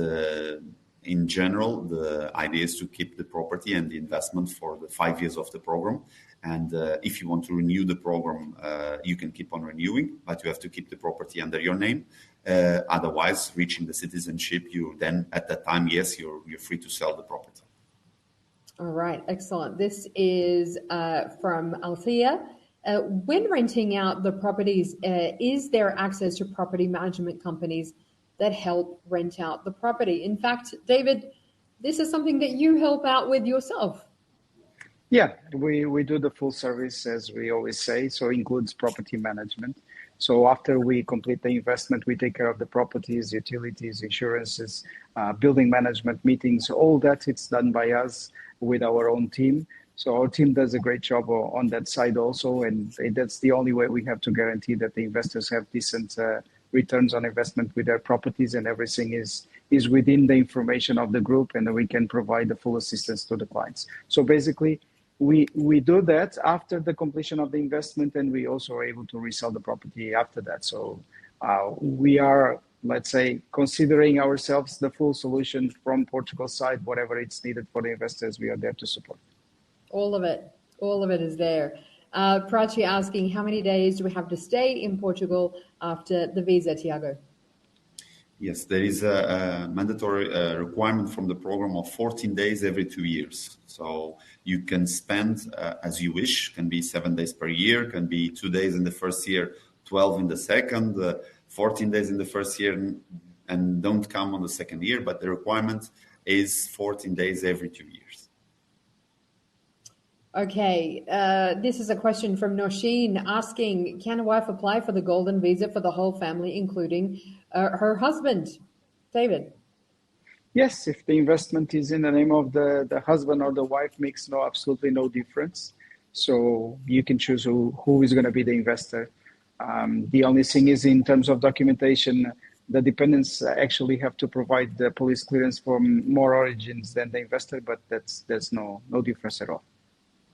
in general, the idea is to keep the property and the investment for the 5 years of the program. And if you want to renew the program, you can keep on renewing, but you have to keep the property under your name. Otherwise, reaching the citizenship, you then at that time, yes, you're free to sell the property. All right, excellent. This is from Althea. When renting out the properties, is there access to property management companies that help rent out the property? In fact, David, this is something that you help out with yourself. Yeah, we do the full service, as we always say, so it includes property management. So after we complete the investment, we take care of the properties, utilities, insurances, building management meetings, all that it's done by us with our own team. So our team does a great job on that side also, and that's the only way we have to guarantee that the investors have decent returns on investment with their properties, and everything is within the information of the group, and we can provide the full assistance to the clients. So basically, we do that after the completion of the investment, and we also are able to resell the property after that. So we are, let's say, considering ourselves the full solution from Portugal side. Whatever it's needed for the investors, we are there to support. All of it is there. Prachi asking, how many days do we have to stay in Portugal after the visa, Tiago? Yes, there is a mandatory requirement from the program of 14 days every 2 years. So you can spend as you wish, can be 7 days per year, can be 2 days in the first year, 12 in the second, 14 days in the first year, and don't come on the second year, but the requirement is 14 days every 2 years. Okay, this is a question from Nosheen asking, can a wife apply for the golden visa for the whole family, including her husband? David? Yes, if the investment is in the name of the husband or the wife, makes absolutely no difference. So you can choose who is going to be the investor. The only thing is, in terms of documentation, the dependents actually have to provide the police clearance from more origins than the investor, but there's no difference at all.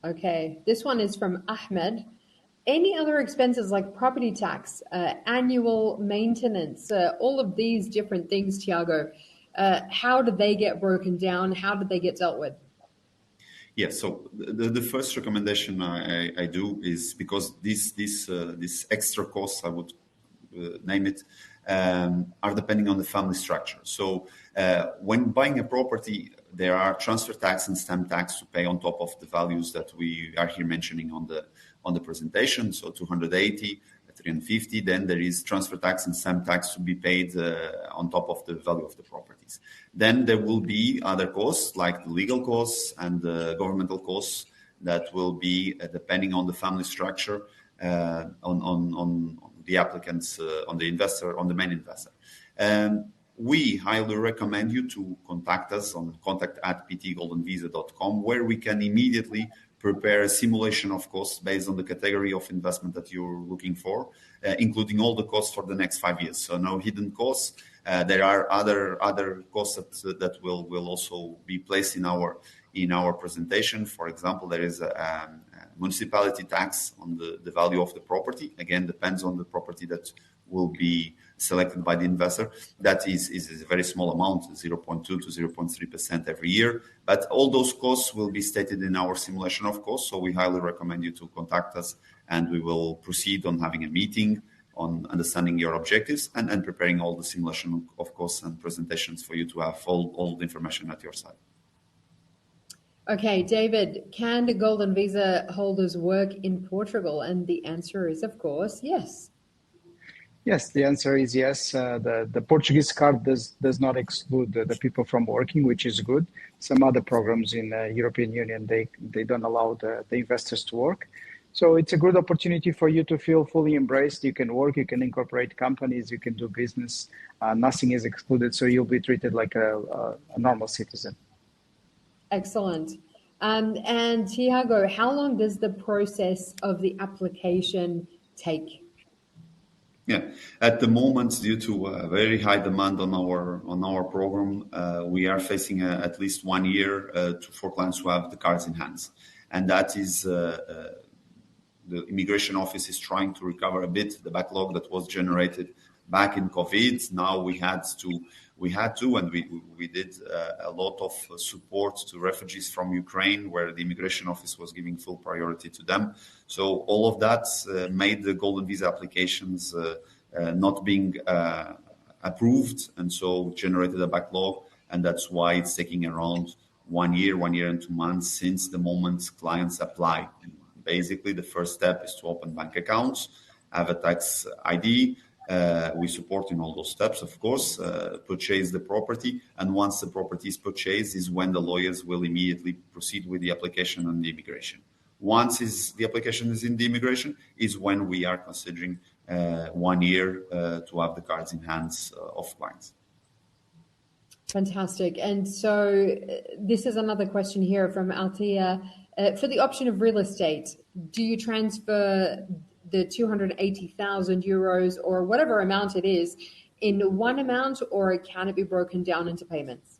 Okay, this one is from Ahmed. Any other expenses like property tax, annual maintenance, all of these different things, Tiago, how do they get broken down? How do they get dealt with? Yeah, so the first recommendation I do is, because these extra costs, I would name it, are depending on the family structure. So when buying a property, there are transfer tax and stamp tax to pay on top of the values that we are here mentioning on the presentation. So 280, 350. Then there is transfer tax and stamp tax to be paid on top of the value of the properties. Then there will be other costs like the legal costs and the governmental costs that will be depending on the family structure on the applicants, on the investor, on the main investor. We highly recommend you to contact us on contact@PTGoldenVisa.com, where we can immediately prepare a simulation of costs based on the category of investment that you're looking for, including all the costs for the next 5 years. So no hidden costs. There are other costs that will also be placed in our presentation. For example, there is a municipality tax on the value of the property. Again, depends on the property that will be selected by the investor. That is a very small amount, 0.2 to 0.3% every year. But all those costs will be stated in our simulation of costs. So we highly recommend you to contact us, and we will proceed on having a meeting on understanding your objectives and preparing all the simulation of costs and presentations for you to have all the information at your side. Okay, David, can the Golden Visa holders work in Portugal? And the answer is, of course, yes. Yes, the answer is yes. The Portuguese card does not exclude the people from working, which is good. Some other programs in the European Union, they don't allow the investors to work. So it's a good opportunity for you to feel fully embraced. You can work, you can incorporate companies, you can do business. Nothing is excluded. So you'll be treated like a normal citizen. Excellent. And Tiago, how long does the process of the application take? Yeah, at the moment, due to very high demand on our program, we are facing at least 1 year for clients who have the cards in hands, and that is the immigration office is trying to recover a bit the backlog that was generated back in COVID. Now we had to, and we did a lot of support to refugees from Ukraine, where the immigration office was giving full priority to them. So all of that made the Golden Visa applications not being approved, and so generated a backlog, and that's why it's taking around 1 year and 2 months since the moment clients apply. Basically, the first step is to open bank accounts, have a tax ID. We support in all those steps, of course, purchase the property. And once the property is purchased is when the lawyers will immediately proceed with the application and the immigration. Once the application is in the immigration is when we are considering 1 year to have the cards in hands of clients. Fantastic. And so this is another question here from Althea. For the option of real estate, do you transfer the 280,000 euros or whatever amount it is in one amount, or can it be broken down into payments?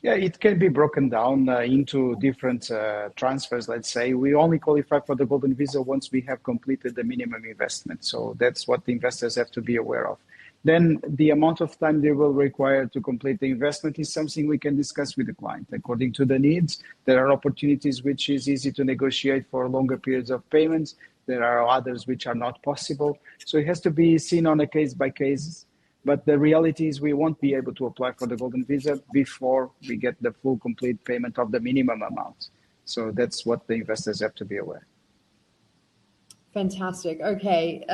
Yeah, it can be broken down into different transfers. Let's say we only qualify for the Golden Visa once we have completed the minimum investment. So that's what the investors have to be aware of. Then the amount of time they will require to complete the investment is something we can discuss with the client. According to the needs, there are opportunities which is easy to negotiate for longer periods of payments. There are others which are not possible. So it has to be seen on a case by case. But the reality is we won't be able to apply for the Golden Visa before we get the full complete payment of the minimum amount. So that's what the investors have to be aware. Fantastic. Okay.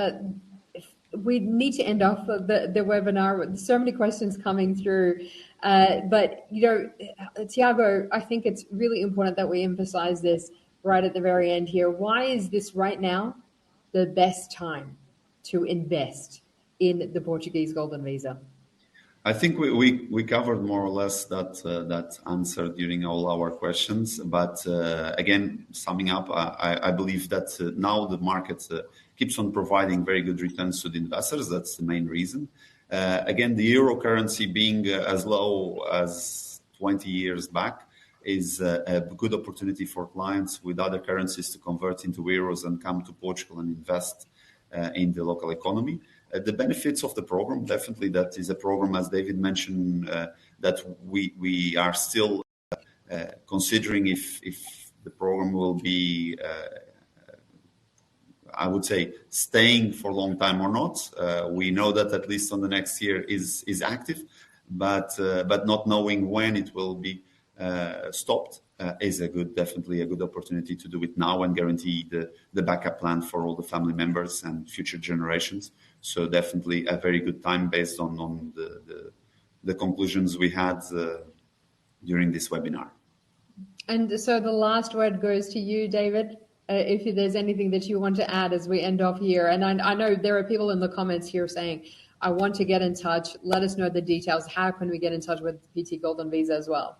We need to end off the webinar with so many questions coming through. But, Tiago, I think it's really important that we emphasize this right at the very end here. Why is this right now the best time to invest in the Portuguese Golden Visa? I think we covered more or less that answer during all our questions. But again, summing up, I believe that now the market keeps on providing very good returns to the investors. That's the main reason. Again, the euro currency being as low as 20 years back is a good opportunity for clients with other currencies to convert into euros and come to Portugal and invest in the local economy. The benefits of the program, definitely that is a program, as David mentioned, that we are still considering if the program will be, I would say, staying for a long time or not. We know that at least on the next year is active, but not knowing when it will be stopped is definitely a good opportunity to do it now and guarantee the backup plan for all the family members and future generations. So definitely a very good time based on the conclusions we had during this webinar. And so the last word goes to you, David. If there's anything that you want to add as we end off here. And I know there are people in the comments here saying, I want to get in touch. Let us know the details. How can we get in touch with PT Golden Visa as well?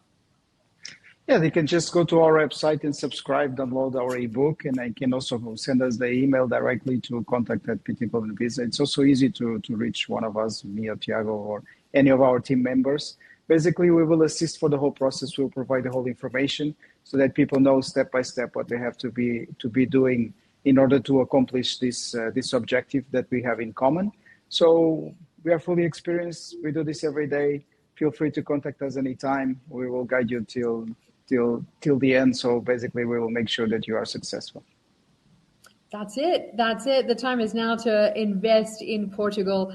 Yeah, they can just go to our website and subscribe, download our ebook, and they can also send us the email directly to contact at PT Golden Visa. It's also easy to reach one of us, me or Tiago, or any of our team members. Basically, we will assist for the whole process. We'll provide the whole information so that people know step by step what they have to be doing in order to accomplish this objective that we have in common. So we are fully experienced. We do this every day. Feel free to contact us anytime. We will guide you till the end. So basically, we will make sure that you are successful. That's it. The time is now to invest in Portugal.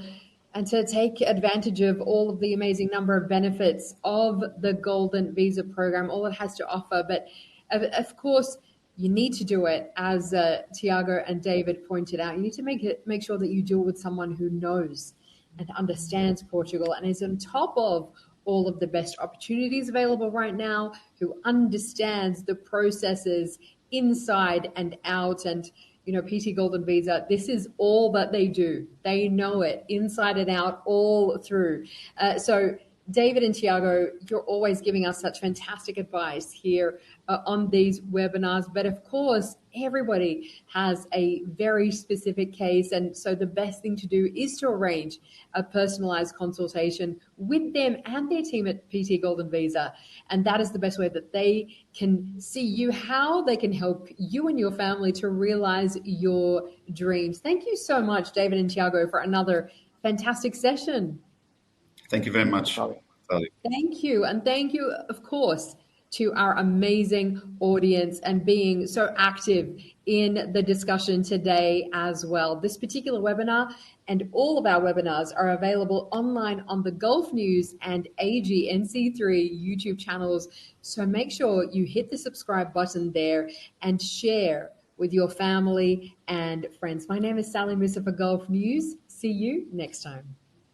and to take advantage of all of the amazing number of benefits of the Golden Visa program, all it has to offer. But of course, you need to do it, as Tiago and David pointed out. You need to make sure that you do it with someone who knows and understands Portugal and is on top of all of the best opportunities available right now, who understands the processes inside and out. And PT Golden Visa, this is all that they do. They know it inside and out, all through. So David and Tiago, you're always giving us such fantastic advice here on these webinars. But of course, everybody has a very specific case. And so the best thing to do is to arrange a personalized consultation with them and their team at PT Golden Visa. And that is the best way that they can see you, how they can help you and your family to realize your dreams. Thank you so much, David and Tiago, for another fantastic session. Thank you very much, Sally. Thank you. And thank you, of course, to our amazing audience and being so active in the discussion today as well. This particular webinar and all of our webinars are available online on the Gulf News and AGNC3 YouTube channels. So make sure you hit the subscribe button there and share with your family and friends. My name is Sally Musa for Gulf News. See you next time.